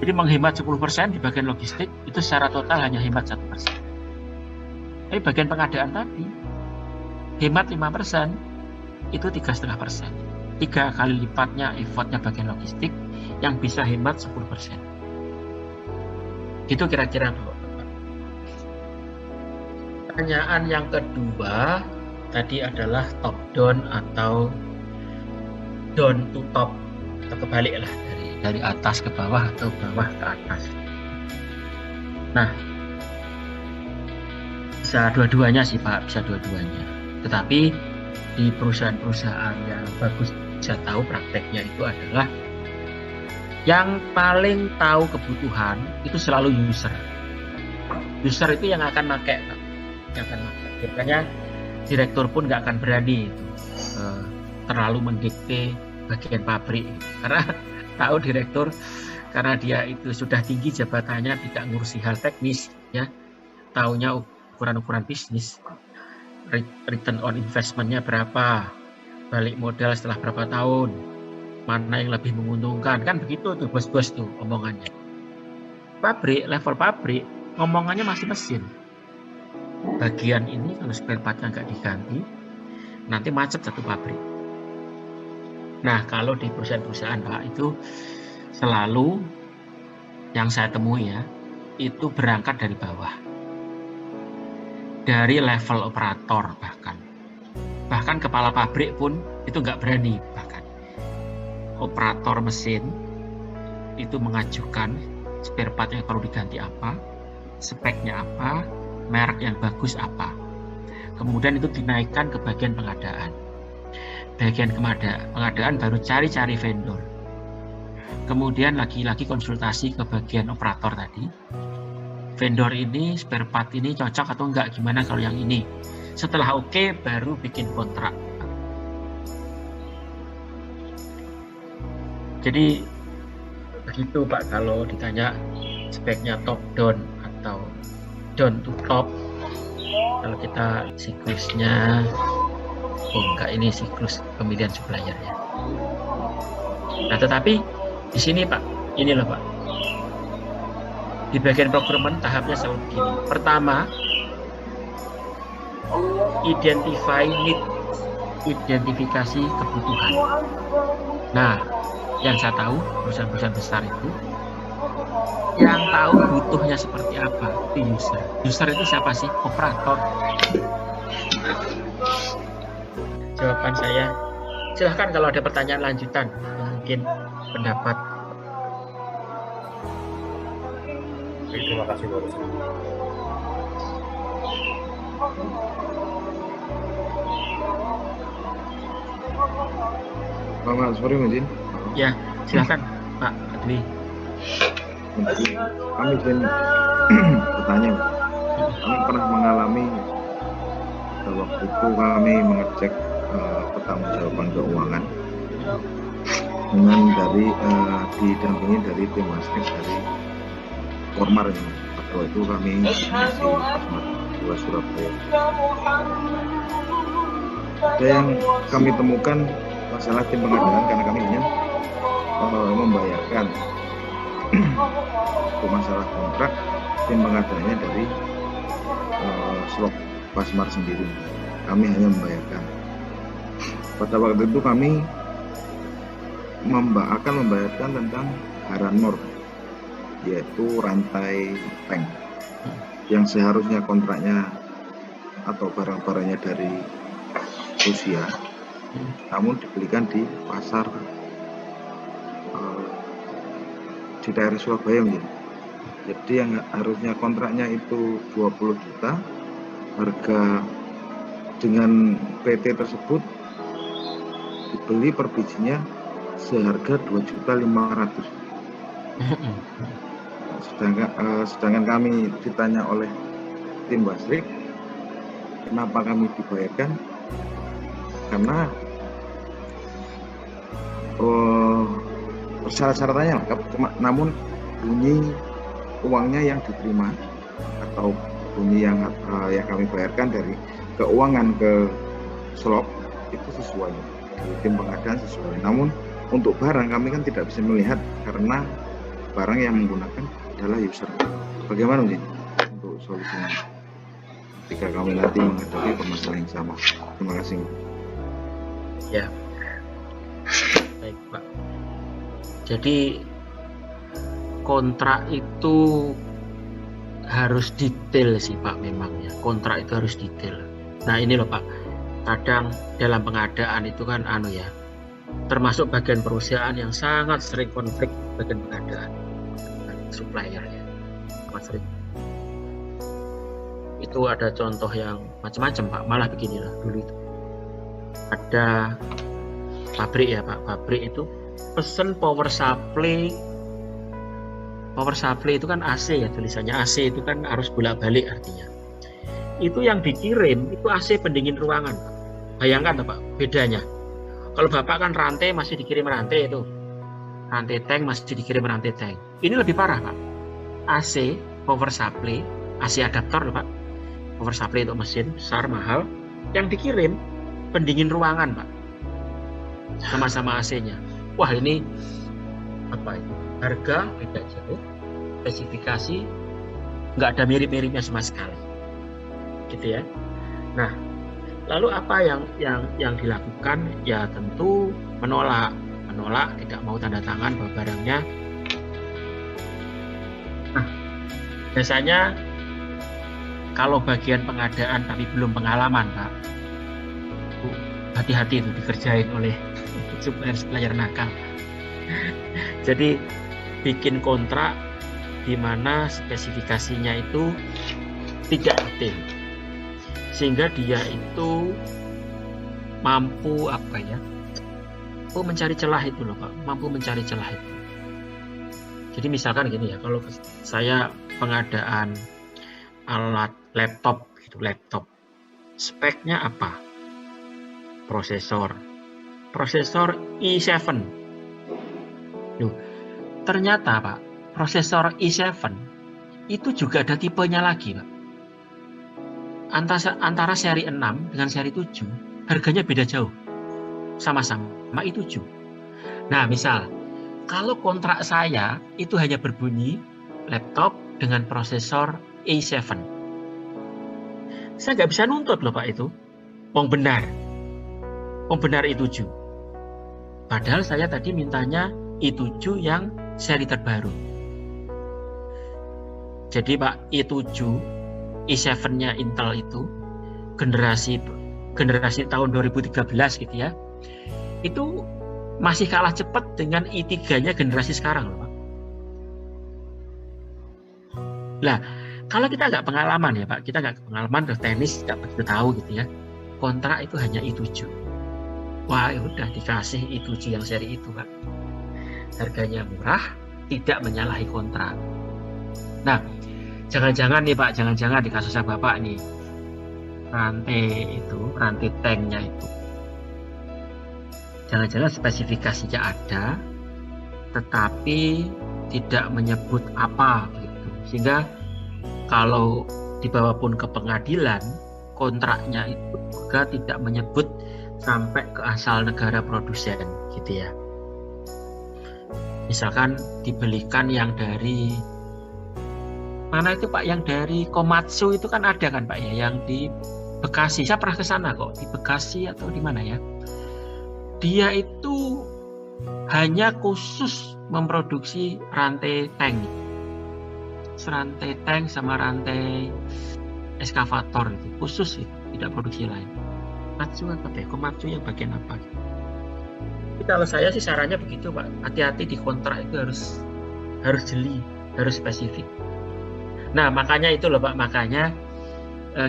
Jadi menghemat 10% di bagian logistik, itu secara total hanya hemat 1%. Tapi bagian pengadaan tadi, hemat 5%, itu 3,5%. 3 kali lipatnya effortnya bagian logistik, yang bisa hemat 10%. Itu kira-kira Bapak. Pertanyaan yang kedua, tadi adalah top down atau down to top, atau kebalik lah, dari atas ke bawah atau bawah ke atas. Nah, bisa dua-duanya sih Pak, bisa dua-duanya. Tetapi di perusahaan-perusahaan yang bagus, saya tahu prakteknya itu adalah yang paling tahu kebutuhan itu selalu user. User itu yang akan pakai, Makanya direktur pun nggak akan berani itu terlalu mendikte bagian pabrik, karena tahu direktur, karena dia itu sudah tinggi jabatannya, tidak ngurusi hal teknis ya, taunya ukuran-ukuran bisnis, return on investment-nya berapa, balik modal setelah berapa tahun, mana yang lebih menguntungkan, kan begitu tuh bos-bos tuh omongannya. Pabrik, level pabrik, ngomongannya masih mesin. Bagian ini kalau spare part-nya nggak diganti, nanti macet satu pabrik. Nah, kalau di perusahaan-perusahaan Pak, itu selalu yang saya temui ya, itu berangkat dari bawah. Dari level operator bahkan. Bahkan kepala pabrik pun itu nggak berani bahkan. Operator mesin itu mengajukan spare part yang perlu diganti apa, speknya apa, merek yang bagus apa. Kemudian itu dinaikkan ke bagian pengadaan. Bagian pengadaan baru cari-cari vendor. Kemudian lagi-lagi konsultasi ke bagian operator tadi. Vendor ini, spare part ini cocok atau enggak, gimana kalau yang ini. Setelah oke, baru bikin kontrak. Jadi begitu Pak, kalau ditanya speknya top down atau down to top. Kalau kita siklusnya, enggak, ini siklus pemilihan supplier ya. Nah tetapi di sini Pak, ini loh Pak, di bagian procurement tahapnya selalu begini. Pertama, identify need, identifikasi kebutuhan. Nah, yang saya tahu perusahaan-perusahaan besar itu yang tahu butuhnya seperti apa itu user. User itu siapa sih? Operator. Jawaban saya. Silahkan kalau ada pertanyaan lanjutan, mungkin pendapat. Baik, terima kasih Pak Rusdi. Selamat sore Mas Jin. Ya, silahkan Pak Dwi. Kami izin bertanya, kami pernah mengalami waktu itu kami mengecek pertanggungjawaban keuangan dengan dari didampingi dari tim Masnik dari Kormar ini, atau itu kami masih Pasmar Surabaya. Ada yang kami temukan masalah tim pengadaan karena kami ingin membayarkan itu masalah kontrak tim pengadaannya dari Slok Pasmar sendiri. Kami hanya membayarkan. Pada waktu itu kami akan membayarkan tentang Haranmor, yaitu rantai tank yang seharusnya kontraknya atau barang-barangnya dari Rusia, namun dibelikan di pasar di daerah Surabaya mungkin. Jadi yang harusnya kontraknya itu 20 juta, harga dengan PT tersebut dibeli per bijinya seharga 2.500.000. Sedangkan kami ditanya oleh tim Basrik, kenapa kami dibayarkan? Karena syarat-syaratnya lengkap, namun bunyi uangnya yang diterima atau bunyi yang kami bayarkan dari keuangan ke Slok itu sesuai, dari tim pengadaan sesuai. Namun untuk barang kami kan tidak bisa melihat karena barang yang menggunakan adalah user. Bagaimana sih untuk solusinya ketika kami nanti menghadapi permasalahan yang sama? Terima kasih. Ya, baik Pak. Jadi kontrak itu harus detail sih Pak, memang ya. Kontrak itu harus detail. Nah ini loh Pak, kadang dalam pengadaan itu kan termasuk bagian perusahaan yang sangat sering konflik bagian pengadaan supplier ya, sangat sering. Itu ada contoh yang macam-macam Pak, malah beginilah dulu itu. Ada pabrik ya Pak, pabrik itu pesen power supply itu kan AC ya, tulisannya AC itu kan harus bolak-balik artinya. Itu yang dikirim itu AC pendingin ruangan Pak. Bayangkan Pak bedanya. Kalau Bapak kan rantai masih dikirim rantai itu, rantai tank masih dikirim rantai tank. Ini lebih parah Pak, AC power supply, AC adaptor Pak, power supply untuk mesin besar mahal, yang dikirim pendingin ruangan Pak, sama-sama AC-nya. Wah ini apa itu, harga beda jauh, spesifikasi nggak ada mirip-miripnya sama sekali, gitu ya. Nah lalu apa yang dilakukan? Ya tentu menolak, tidak mau tanda tangan bahwa barangnya. Nah biasanya kalau bagian pengadaan tapi belum pengalaman Pak, hati-hati itu dikerjain oleh supplier nakal. Jadi bikin kontrak di mana spesifikasinya itu tidak detail, sehingga dia itu mampu mencari celah itu loh Pak, mampu mencari celah itu. Jadi misalkan gini ya, kalau saya pengadaan alat laptop speknya apa? Prosesor i7 Loh, ternyata Pak, prosesor i7 itu juga ada tipenya lagi Pak. Antara seri 6 dengan seri 7 harganya beda jauh. Sama-sama i7. Nah, misal kalau kontrak saya itu hanya berbunyi laptop dengan prosesor i7. Saya nggak bisa nuntut loh Pak itu. Wong benar i7. Padahal saya tadi mintanya i7 yang seri terbaru. Jadi Pak, i7-nya Intel itu generasi tahun 2013 gitu ya. Itu masih kalah cepat dengan i3-nya generasi sekarang loh Pak. Lah, kalau kita nggak pengalaman ya Pak, kita nggak pengalaman ke tenis, nggak begitu tahu gitu ya. Kontrak itu hanya i7. Wah, udah dikasih i7 yang seri itu Pak. Harganya murah, tidak menyalahi kontrak. Nah, jangan-jangan nih Pak, jangan-jangan di kasusnya Bapak nih, rantai tanknya itu. Jangan-jangan spesifikasinya ada, tetapi tidak menyebut apa gitu. Sehingga kalau dibawa pun ke pengadilan, kontraknya itu juga tidak menyebut sampai ke asal negara produsen gitu ya. Misalkan dibelikan yang dari mana itu Pak, yang dari Komatsu itu kan ada kan Pak ya, yang di Bekasi. Saya pernah ke sana kok, di Bekasi atau di mana ya. Dia itu hanya khusus memproduksi rantai tank sama rantai eskavator itu, khusus itu, tidak produksi lain. Komatsu apa ya? Komatsu yang bagian apa gitu. Tapi kalau saya sih sarannya begitu Pak, hati-hati di kontrak itu harus jeli, harus spesifik. Nah, makanya itu loh Pak, makanya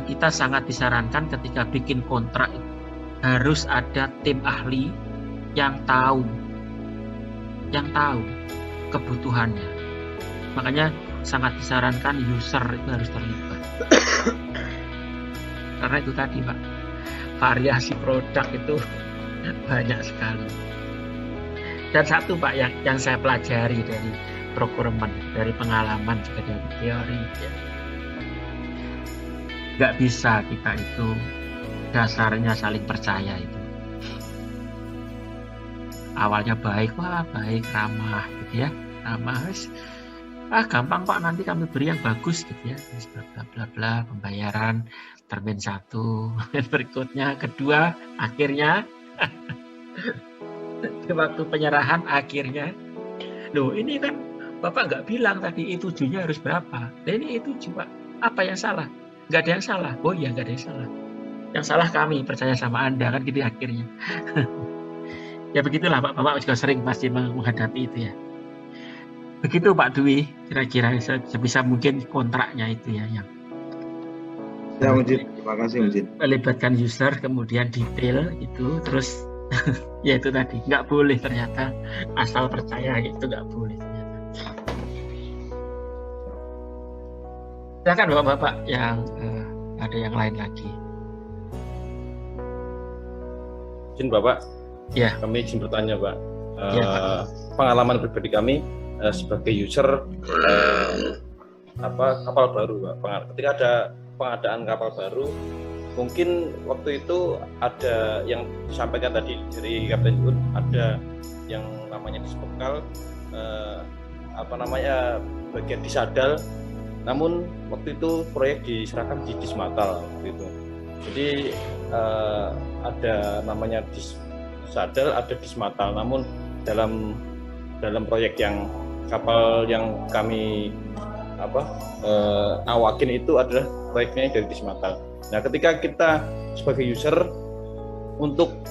kita sangat disarankan ketika bikin kontrak harus ada tim ahli yang tahu kebutuhannya. Makanya sangat disarankan user itu harus terlibat. Karena itu tadi Pak, variasi produk itu banyak sekali. Dan satu Pak yang saya pelajari dari procurement, dari pengalaman juga dari teori ya. Nggak bisa kita itu dasarnya saling percaya itu. Awalnya baik, ramah gitu ya, ramah, gampang Pak, nanti kami beri yang bagus gitu ya, bla bla bla, pembayaran termin 1, berikutnya kedua, akhirnya waktu penyerahan akhirnya, loh ini kan Bapak nggak bilang tadi i7-nya harus berapa. Nah ini i7 Pak, apa yang salah? Nggak ada yang salah. Oh iya, nggak ada yang salah. Yang salah kami percaya sama Anda kan gitu akhirnya. Ya begitulah Pak, Bapak juga sering pasti menghadapi itu ya. Begitu Pak Dwi, kira-kira sebisa mungkin kontraknya itu ya yang. Ya Mujid, terima kasih Mujid. Melibatkan user, kemudian detail itu, terus ya itu tadi nggak boleh ternyata asal percaya itu nggak boleh. Silakan Bapak-bapak yang ada yang lain lagi. Izin Bapak, ya. Kami izin bertanya Pak. Ya, Pak. Pengalaman pribadi kami sebagai user kapal baru Pak. Ketika ada pengadaan kapal baru, mungkin waktu itu ada yang disampaikan tadi dari Kapten Jun, ada yang namanya dispekal, bagian disadal. Namun waktu itu proyek diserahkan di Dismatal gitu. Jadi ada namanya disadal, ada Dismatal. Namun dalam proyek yang kapal yang kami awakin itu adalah proyeknya dari Dismatal. Nah, ketika kita sebagai user untuk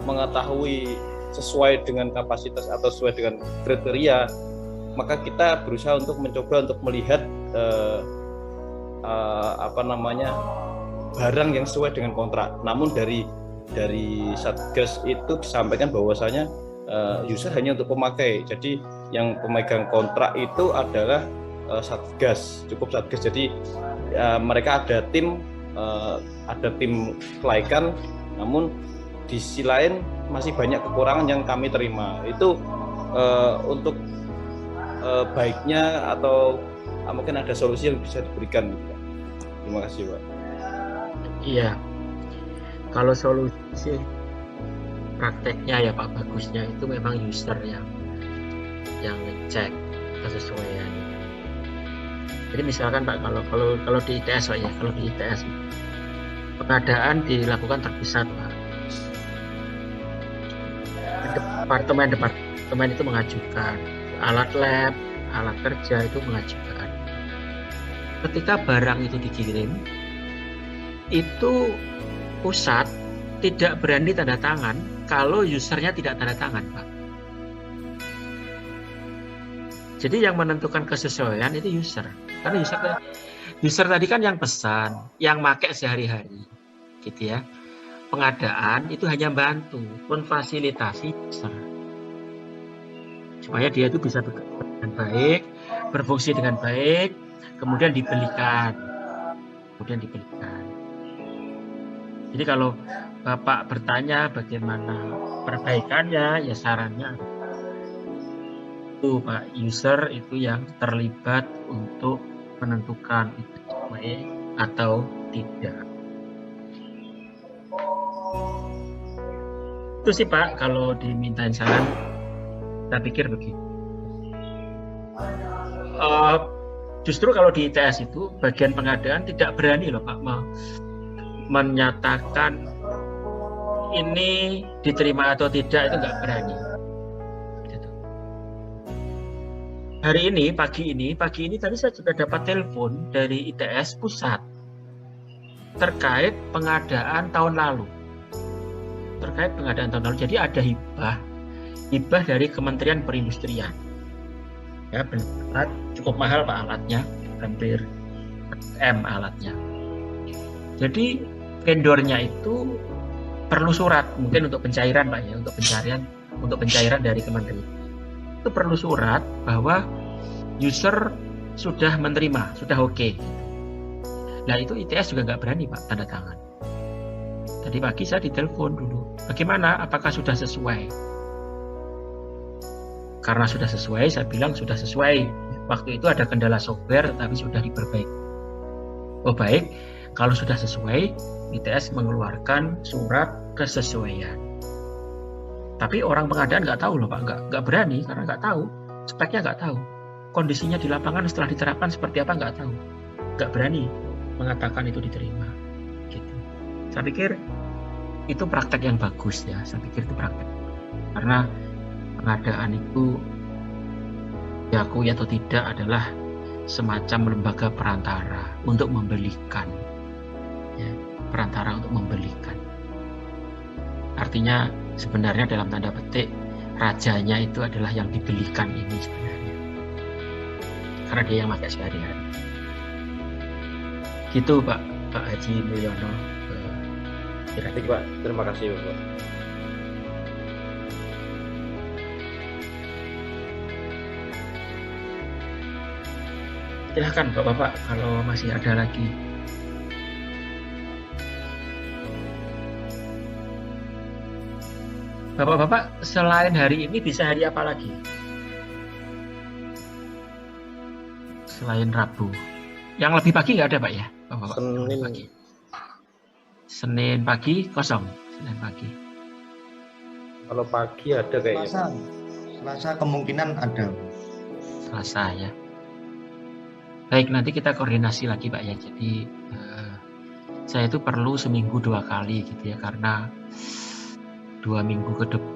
mengetahui sesuai dengan kapasitas atau sesuai dengan kriteria, maka kita berusaha untuk mencoba untuk melihat barang yang sesuai dengan kontrak. Namun dari Satgas itu disampaikan bahwasanya user hanya untuk pemakai. Jadi yang pemegang kontrak itu adalah Satgas, cukup Satgas. Jadi mereka ada tim kelaikan, namun di sisi lain masih banyak kekurangan yang kami terima. Itu untuk baiknya atau mungkin ada solusi yang bisa diberikan gitu, Pak. Terima kasih, Pak. Iya, kalau solusi prakteknya ya Pak, bagusnya itu memang user yang ngecek kesesuaian. Jadi misalkan Pak, kalau di ITS Pak ya, kalau di ITS pengadaan dilakukan terpusat Pak. Departemen itu mengajukan, alat lab, alat kerja itu mengajukan. Ketika barang itu dikirim, itu pusat tidak berani tanda tangan kalau usernya tidak tanda tangan Pak. Jadi yang menentukan kesesuaian itu user. Karena user tadi kan yang pesan, yang pakai sehari-hari, gitu ya. Pengadaan itu hanya bantu, memfasilitasi user. Supaya dia itu bisa bekerja dengan baik, berfungsi dengan baik, kemudian dibelikan. Jadi kalau Bapak bertanya bagaimana perbaikannya, ya sarannya itu Pak, user itu yang terlibat untuk menentukan itu baik atau tidak. Itu sih Pak, kalau dimintain saran, saya pikir begitu. Justru kalau di ITS itu bagian pengadaan tidak berani loh Pak menyatakan ini diterima atau tidak, itu nggak berani. Hari ini, pagi ini tadi saya juga dapat telepon dari ITS pusat terkait pengadaan tahun lalu. Jadi ada hibah dari Kementerian Perindustrian. Ya, benar, cukup mahal Pak alatnya, hampir M alatnya. Jadi vendornya itu perlu surat, mungkin untuk pencairan Pak ya, untuk pencairan dari Kementerian. Itu perlu surat bahwa user sudah menerima, sudah oke. Nah itu ITS juga nggak berani Pak tanda tangan. Tadi pagi saya ditelepon dulu, bagaimana, apakah sudah sesuai? Karena sudah sesuai, saya bilang sudah sesuai. Waktu itu ada kendala software, tapi sudah diperbaiki. Oh baik, kalau sudah sesuai, ITS mengeluarkan surat kesesuaian. Tapi orang pengadaan nggak tahu loh Pak, nggak berani karena nggak tahu, speknya nggak tahu, kondisinya di lapangan setelah diterapkan seperti apa nggak tahu, nggak berani mengatakan itu diterima. Gitu. Saya pikir itu praktek yang bagus ya, karena pengadaan itu diakui atau tidak adalah semacam lembaga perantara untuk membelikan, ya, Artinya sebenarnya dalam tanda petik rajanya itu adalah yang dibelikan ini sebenarnya, karena dia yang pakai sehari-hari. Gitu Pak Haji Mulyono. Baik Pak, terima kasih Pak. Silahkan Bapak-Bapak kalau masih ada lagi. Bapak-bapak selain hari ini bisa hari apa lagi? Selain Rabu. Yang lebih pagi nggak ada Pak ya? Bapak-bapak. Senin pagi kosong. Senin pagi. Kalau pagi ada kayaknya. Selasa kemungkinan ada. Selasa ya. Baik, nanti kita koordinasi lagi Pak ya. Jadi saya itu perlu seminggu 2 kali gitu ya, karena 2 minggu ke depan.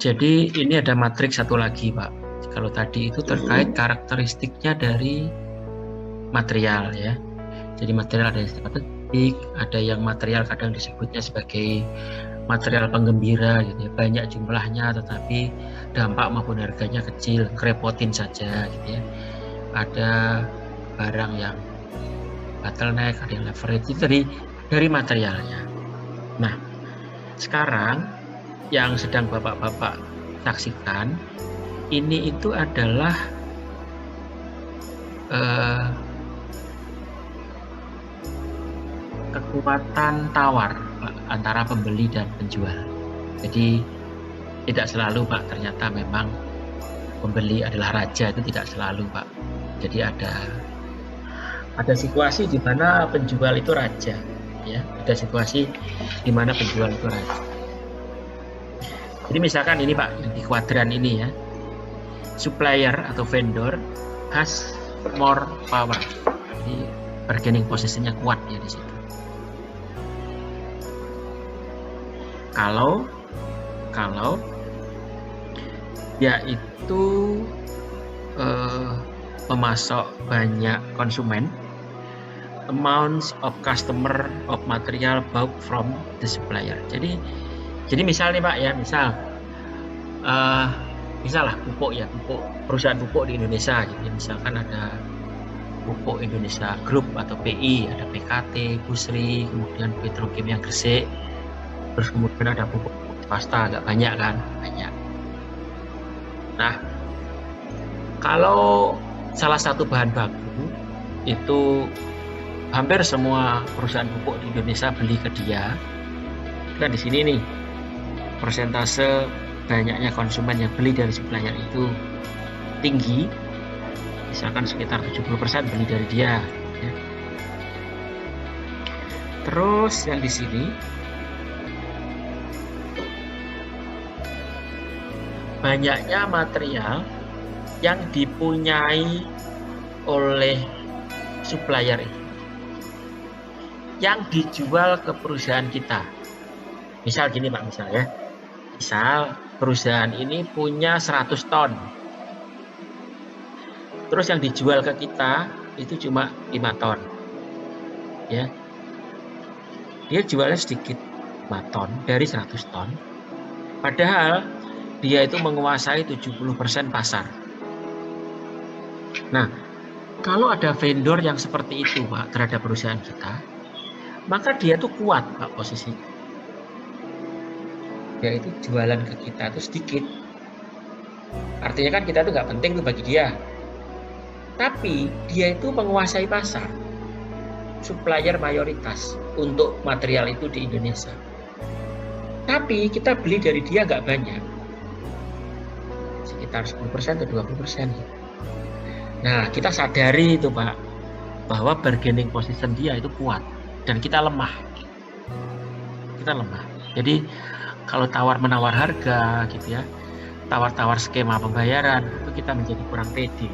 Jadi ini ada matriks satu lagi Pak. Kalau tadi itu terkait karakteristiknya dari material ya. Jadi material ada yang statistik, ada yang material kadang disebutnya sebagai material penggembira gitu ya. Banyak jumlahnya tetapi dampak maupun harganya kecil, kerepotin saja gitu ya. Ada barang yang bottleneck, ada yang leverage, itu dari materialnya. Nah, sekarang yang sedang Bapak-bapak saksikan ini itu adalah kekuatan tawar Pak, antara pembeli dan penjual. Jadi tidak selalu Pak, ternyata memang pembeli adalah raja, itu tidak selalu Pak. Jadi ada situasi di mana penjual itu raja, ya. Ada situasi di mana penjual itu raja. Jadi misalkan ini Pak, di kuadran ini ya, supplier atau vendor has more power. Jadi bargaining positionnya kuat ya di situ. Kalau dia itu memasok banyak konsumen, amounts of customer of material bought from the supplier. Jadi misal nih Pak ya, misal lah pupuk ya, perusahaan pupuk di Indonesia gitu. Misalkan ada Pupuk Indonesia Group atau PI, ada PKT, Busri, kemudian Petrokimia Gresik, terus kemudian ada pupuk swasta, agak banyak kan, banyak. Nah, kalau salah satu bahan baku itu hampir semua perusahaan pupuk di Indonesia beli ke dia, kan di sini nih persentase banyaknya konsumen yang beli dari supplier itu tinggi, misalkan sekitar 70% beli dari dia ya. Terus yang di sini banyaknya material yang dipunyai oleh supplier itu yang dijual ke perusahaan kita. Misal gini Pak, misal perusahaan ini punya 100 ton, terus yang dijual ke kita itu cuma 5 ton ya, dia jualnya sedikit, 5 ton dari 100 ton, padahal dia itu menguasai 70% pasar. Nah, kalau ada vendor yang seperti itu Pak terhadap perusahaan kita, maka dia tuh kuat Pak posisinya. Dia itu jualan ke kita itu sedikit. Artinya kan kita tuh nggak penting tuh bagi dia. Tapi dia itu menguasai pasar. Supplier mayoritas untuk material itu di Indonesia. Tapi kita beli dari dia nggak banyak. Sekitar 10% atau 20% gitu. Nah, kita sadari itu Pak, bahwa bargaining position dia itu kuat dan kita lemah. Jadi kalau tawar-menawar harga gitu ya, tawar-tawar skema pembayaran, itu kita menjadi kurang pede.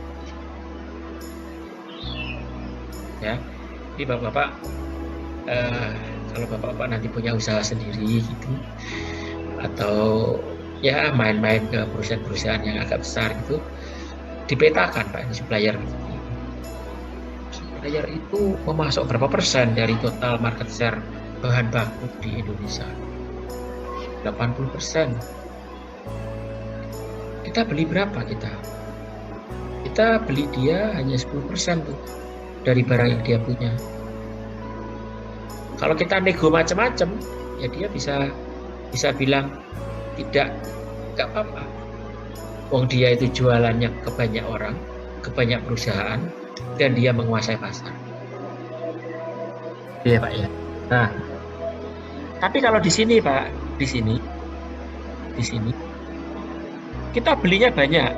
Ya, jadi bapak-bapak, kalau bapak-bapak nanti punya usaha sendiri gitu, atau ya main-main ke perusahaan-perusahaan yang agak besar gitu, dipetakan Pak, supplier itu memasok berapa persen dari total market share bahan baku di Indonesia. 80%. Kita beli berapa kita? Kita beli dia hanya 10% tuh dari barang yang dia punya. Kalau kita nego macam-macam, ya dia bisa bilang tidak, nggak apa-apa. Wong dia itu jualannya ke banyak orang, ke banyak perusahaan, dan dia menguasai pasar. Iya Pak ya. Nah, tapi kalau di sini Pak, di sini kita belinya banyak.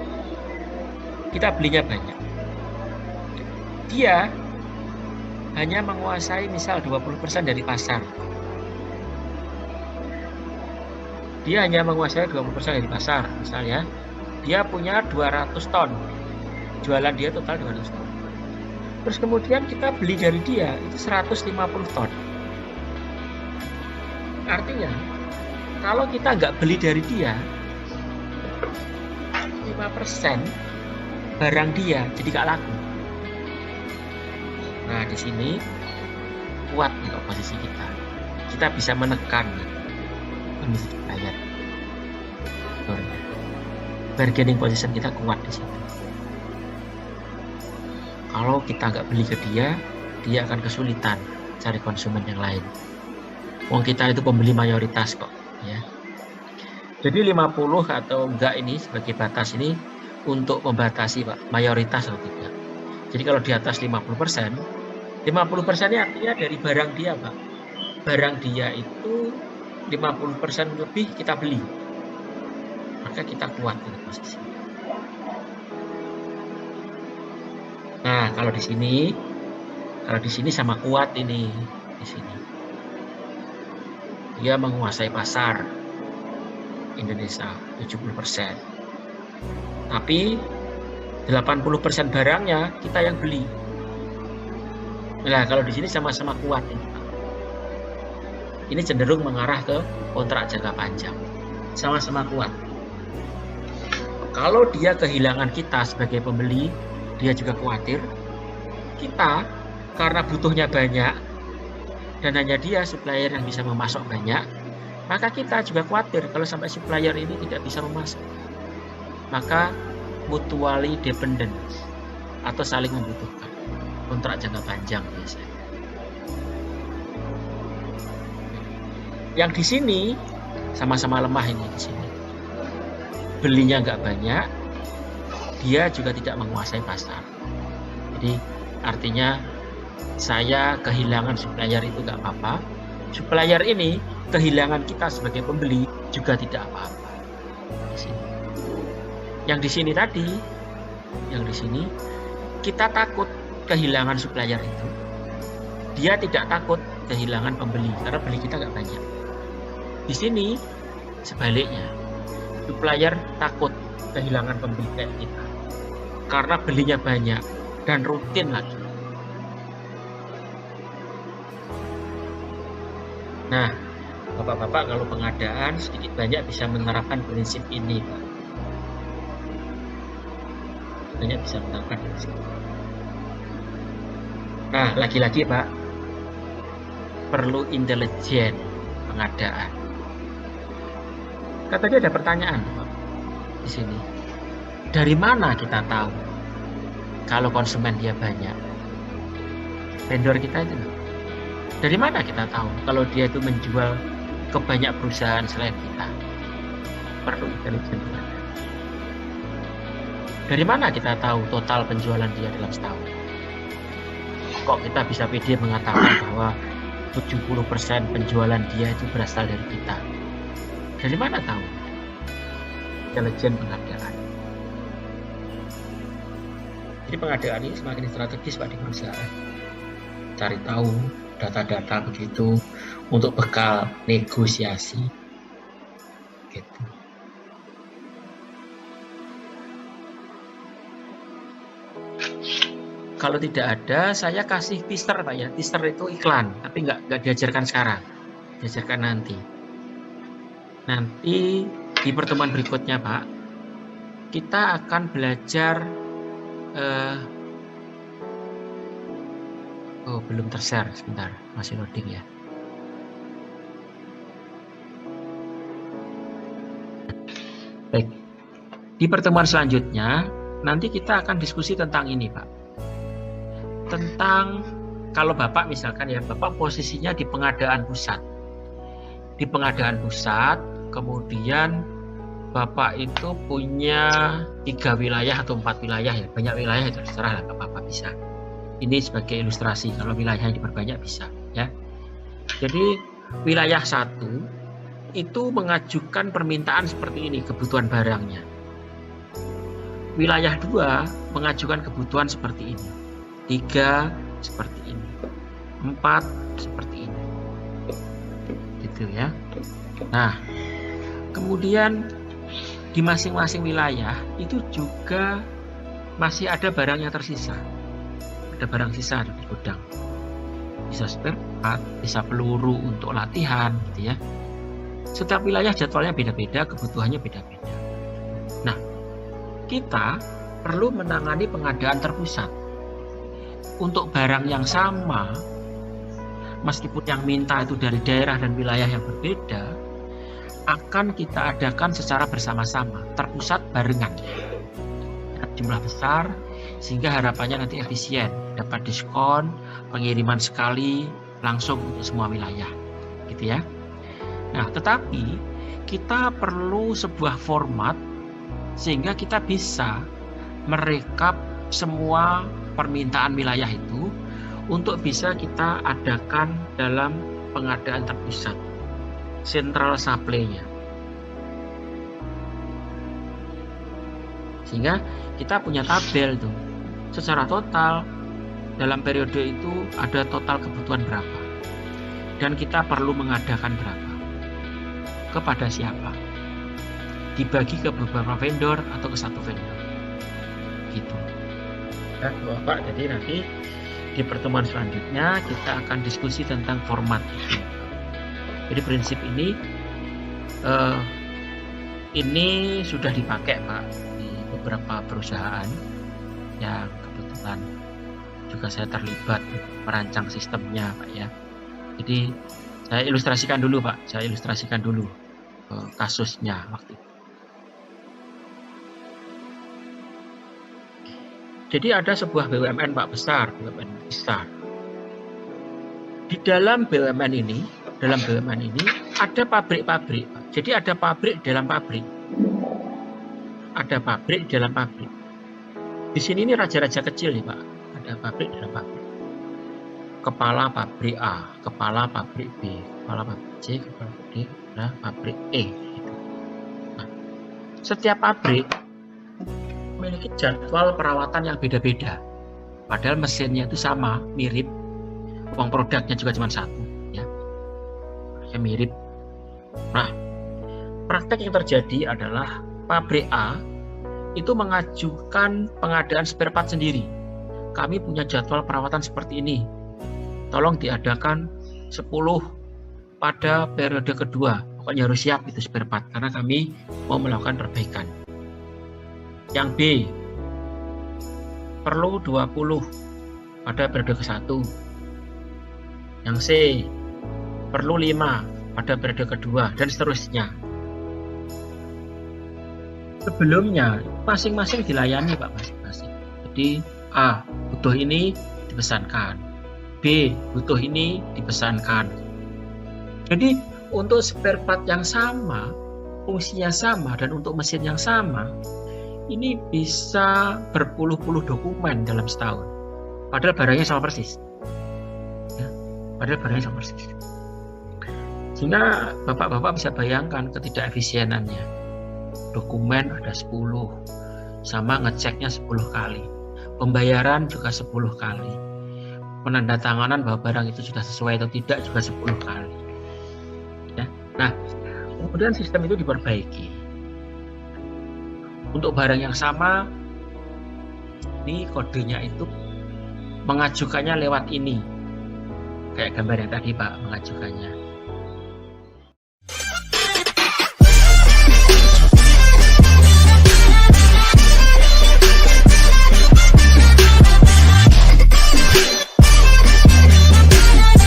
Dia hanya menguasai misal 20% dari pasar. Misalnya dia punya 200 ton. Jualan dia total 200 ton. Terus kemudian kita beli dari dia itu 150 ton. Artinya kalau kita nggak beli dari dia 5% barang dia jadi nggak laku. Nah di sini kuat nih posisi kita. Kita bisa menekan kondisi supplier. Bargaining position kita kuat di situ. Kalau kita nggak beli ke dia akan kesulitan cari konsumen yang lain. Wong kita itu pembeli mayoritas kok, ya. Jadi 50 atau enggak ini sebagai batas ini untuk membatasi Pak, mayoritas atau tidak. Jadi kalau di atas 50%, 50%-nya artinya dari barang dia, Pak. Barang dia itu 50% lebih kita beli. Maka kita kuat di posisi. Nah, kalau di sini sama kuat ini di sini. Dia menguasai pasar Indonesia 70%. Tapi 80% barangnya kita yang beli. Nah, kalau di sini sama-sama kuat ini. Ini cenderung mengarah ke kontrak jangka panjang. Sama-sama kuat. Kalau dia kehilangan kita sebagai pembeli, dia juga khawatir. Kita karena butuhnya banyak dan hanya dia supplier yang bisa memasok banyak, maka kita juga khawatir kalau sampai supplier ini tidak bisa memasok. Maka mutually dependent atau saling membutuhkan, kontrak jangka panjang biasanya. Yang di sini sama-sama lemah ini di sini. Belinya nggak banyak, dia juga tidak menguasai pasar. Jadi artinya saya kehilangan supplier itu nggak apa-apa. Supplier ini kehilangan kita sebagai pembeli juga tidak apa-apa. Di sini. Yang di sini tadi, yang di sini kita takut kehilangan supplier itu. Dia tidak takut kehilangan pembeli karena beli kita nggak banyak. Di sini sebaliknya, supplier takut kehilangan pembeli kayak kita karena belinya banyak dan rutin lagi. Nah, Bapak-bapak kalau pengadaan sedikit banyak bisa menerapkan prinsip ini, Pak. Banyak bisa menerapkan prinsip. Nah, lagi-lagi Pak, perlu intelijen pengadaan. Tadi ada pertanyaan Pak di sini. Dari mana kita tahu kalau konsumen dia banyak? Vendor kita itu. Dari mana kita tahu kalau dia itu menjual ke banyak perusahaan selain kita? Perlu intelijen pengadaan. Dari mana kita tahu total penjualan dia dalam setahun? Kok kita bisa pede mengatakan bahwa 70% penjualan dia itu berasal dari kita? Dari mana tahu? Intelijen pengadaan. Jadi pengadaan ini semakin strategis Pak di perusahaan. Cari tahu data-data begitu untuk bekal negosiasi. Gitu. Kalau tidak ada, saya kasih teaser Pak ya. Teaser itu iklan, tapi nggak diajarkan sekarang. Diajarkan nanti. Nanti di pertemuan berikutnya Pak, kita akan belajar belum ter-share, sebentar, masih loading ya. Baik, di pertemuan selanjutnya nanti kita akan diskusi tentang ini Pak, tentang kalau Bapak misalkan ya, Bapak posisinya di pengadaan pusat. Di pengadaan pusat, kemudian Bapak itu punya 3 wilayah atau 4 wilayah ya, banyak wilayah itu terserah lah Bapak bisa. Ini sebagai ilustrasi, kalau wilayahnya diperbanyak bisa ya. Jadi wilayah 1 itu mengajukan permintaan seperti ini, kebutuhan barangnya. Wilayah 2 mengajukan kebutuhan seperti ini. 3 seperti ini. 4 seperti ini. Gitu ya. Nah, kemudian di masing-masing wilayah itu juga masih ada barang yang tersisa. Ada barang sisa di gudang. Bisa spare part, bisa peluru untuk latihan gitu ya. Setiap wilayah jadwalnya beda-beda, kebutuhannya beda-beda. Nah, kita perlu menangani pengadaan terpusat. Untuk barang yang sama, meskipun yang minta itu dari daerah dan wilayah yang berbeda, akan kita adakan secara bersama-sama, terpusat barengan. Jumlah besar, sehingga harapannya nanti efisien, dapat diskon, pengiriman sekali, langsung untuk semua wilayah, gitu ya. Nah, tetapi kita perlu sebuah format sehingga kita bisa merekap semua permintaan wilayah itu untuk bisa kita adakan dalam pengadaan terpusat, central supply-nya. Sehingga kita punya tabel tuh, secara total dalam periode itu ada total kebutuhan berapa, dan kita perlu mengadakan berapa, kepada siapa, dibagi ke beberapa vendor atau ke satu vendor, gitu. Ya, Bapak, jadi nanti di pertemuan selanjutnya kita akan diskusi tentang format itu. Jadi prinsip ini sudah dipakai, Pak, di beberapa perusahaan yang kebetulan juga saya terlibat merancang sistemnya, Pak, ya. Jadi saya ilustrasikan dulu, Pak. Saya ilustrasikan dulu kasusnya waktu itu. Jadi ada sebuah BUMN, Pak, besar, BUMN besar. Di dalam BUMN ini ada pabrik-pabrik, Pak. Jadi ada pabrik dalam pabrik. Ada pabrik dalam pabrik. Di sini ini raja-raja kecil nih, Pak. Ada pabrik dalam pabrik. Kepala pabrik A, kepala pabrik B, kepala pabrik C, kepala pabrik D, nah, pabrik E. Gitu. Nah, setiap pabrik memiliki jadwal perawatan yang beda-beda. Padahal mesinnya itu sama, mirip. Uang produknya juga cuma satu, ya. Ya mirip. Nah, praktek yang terjadi adalah pabrik A itu mengajukan pengadaan spare part sendiri. Kami punya jadwal perawatan seperti ini. Tolong diadakan 10 pada periode kedua. Pokoknya harus siap itu spare part karena kami mau melakukan perbaikan. Yang B perlu 20 pada periode ke-1. Yang C perlu 5 pada periode kedua dan seterusnya. Sebelumnya masing-masing dilayani, Pak, masing-masing. Jadi A butuh ini dipesankan, B butuh ini dipesankan. Jadi untuk spare part yang sama, fungsinya sama, dan untuk mesin yang sama, ini bisa berpuluh-puluh dokumen dalam setahun. Padahal barangnya sama persis. Ya, padahal barangnya sama persis. Sehingga Bapak-Bapak bisa bayangkan ketidakefisienannya. Dokumen ada 10, sama ngeceknya 10 kali. Pembayaran juga 10 kali. Penandatanganan bahwa barang itu sudah sesuai atau tidak juga 10 kali. Ya. Nah, kemudian sistem itu diperbaiki. Untuk barang yang sama, ini kodenya itu mengajukannya lewat ini. Kayak gambar yang tadi, Pak, mengajukannya.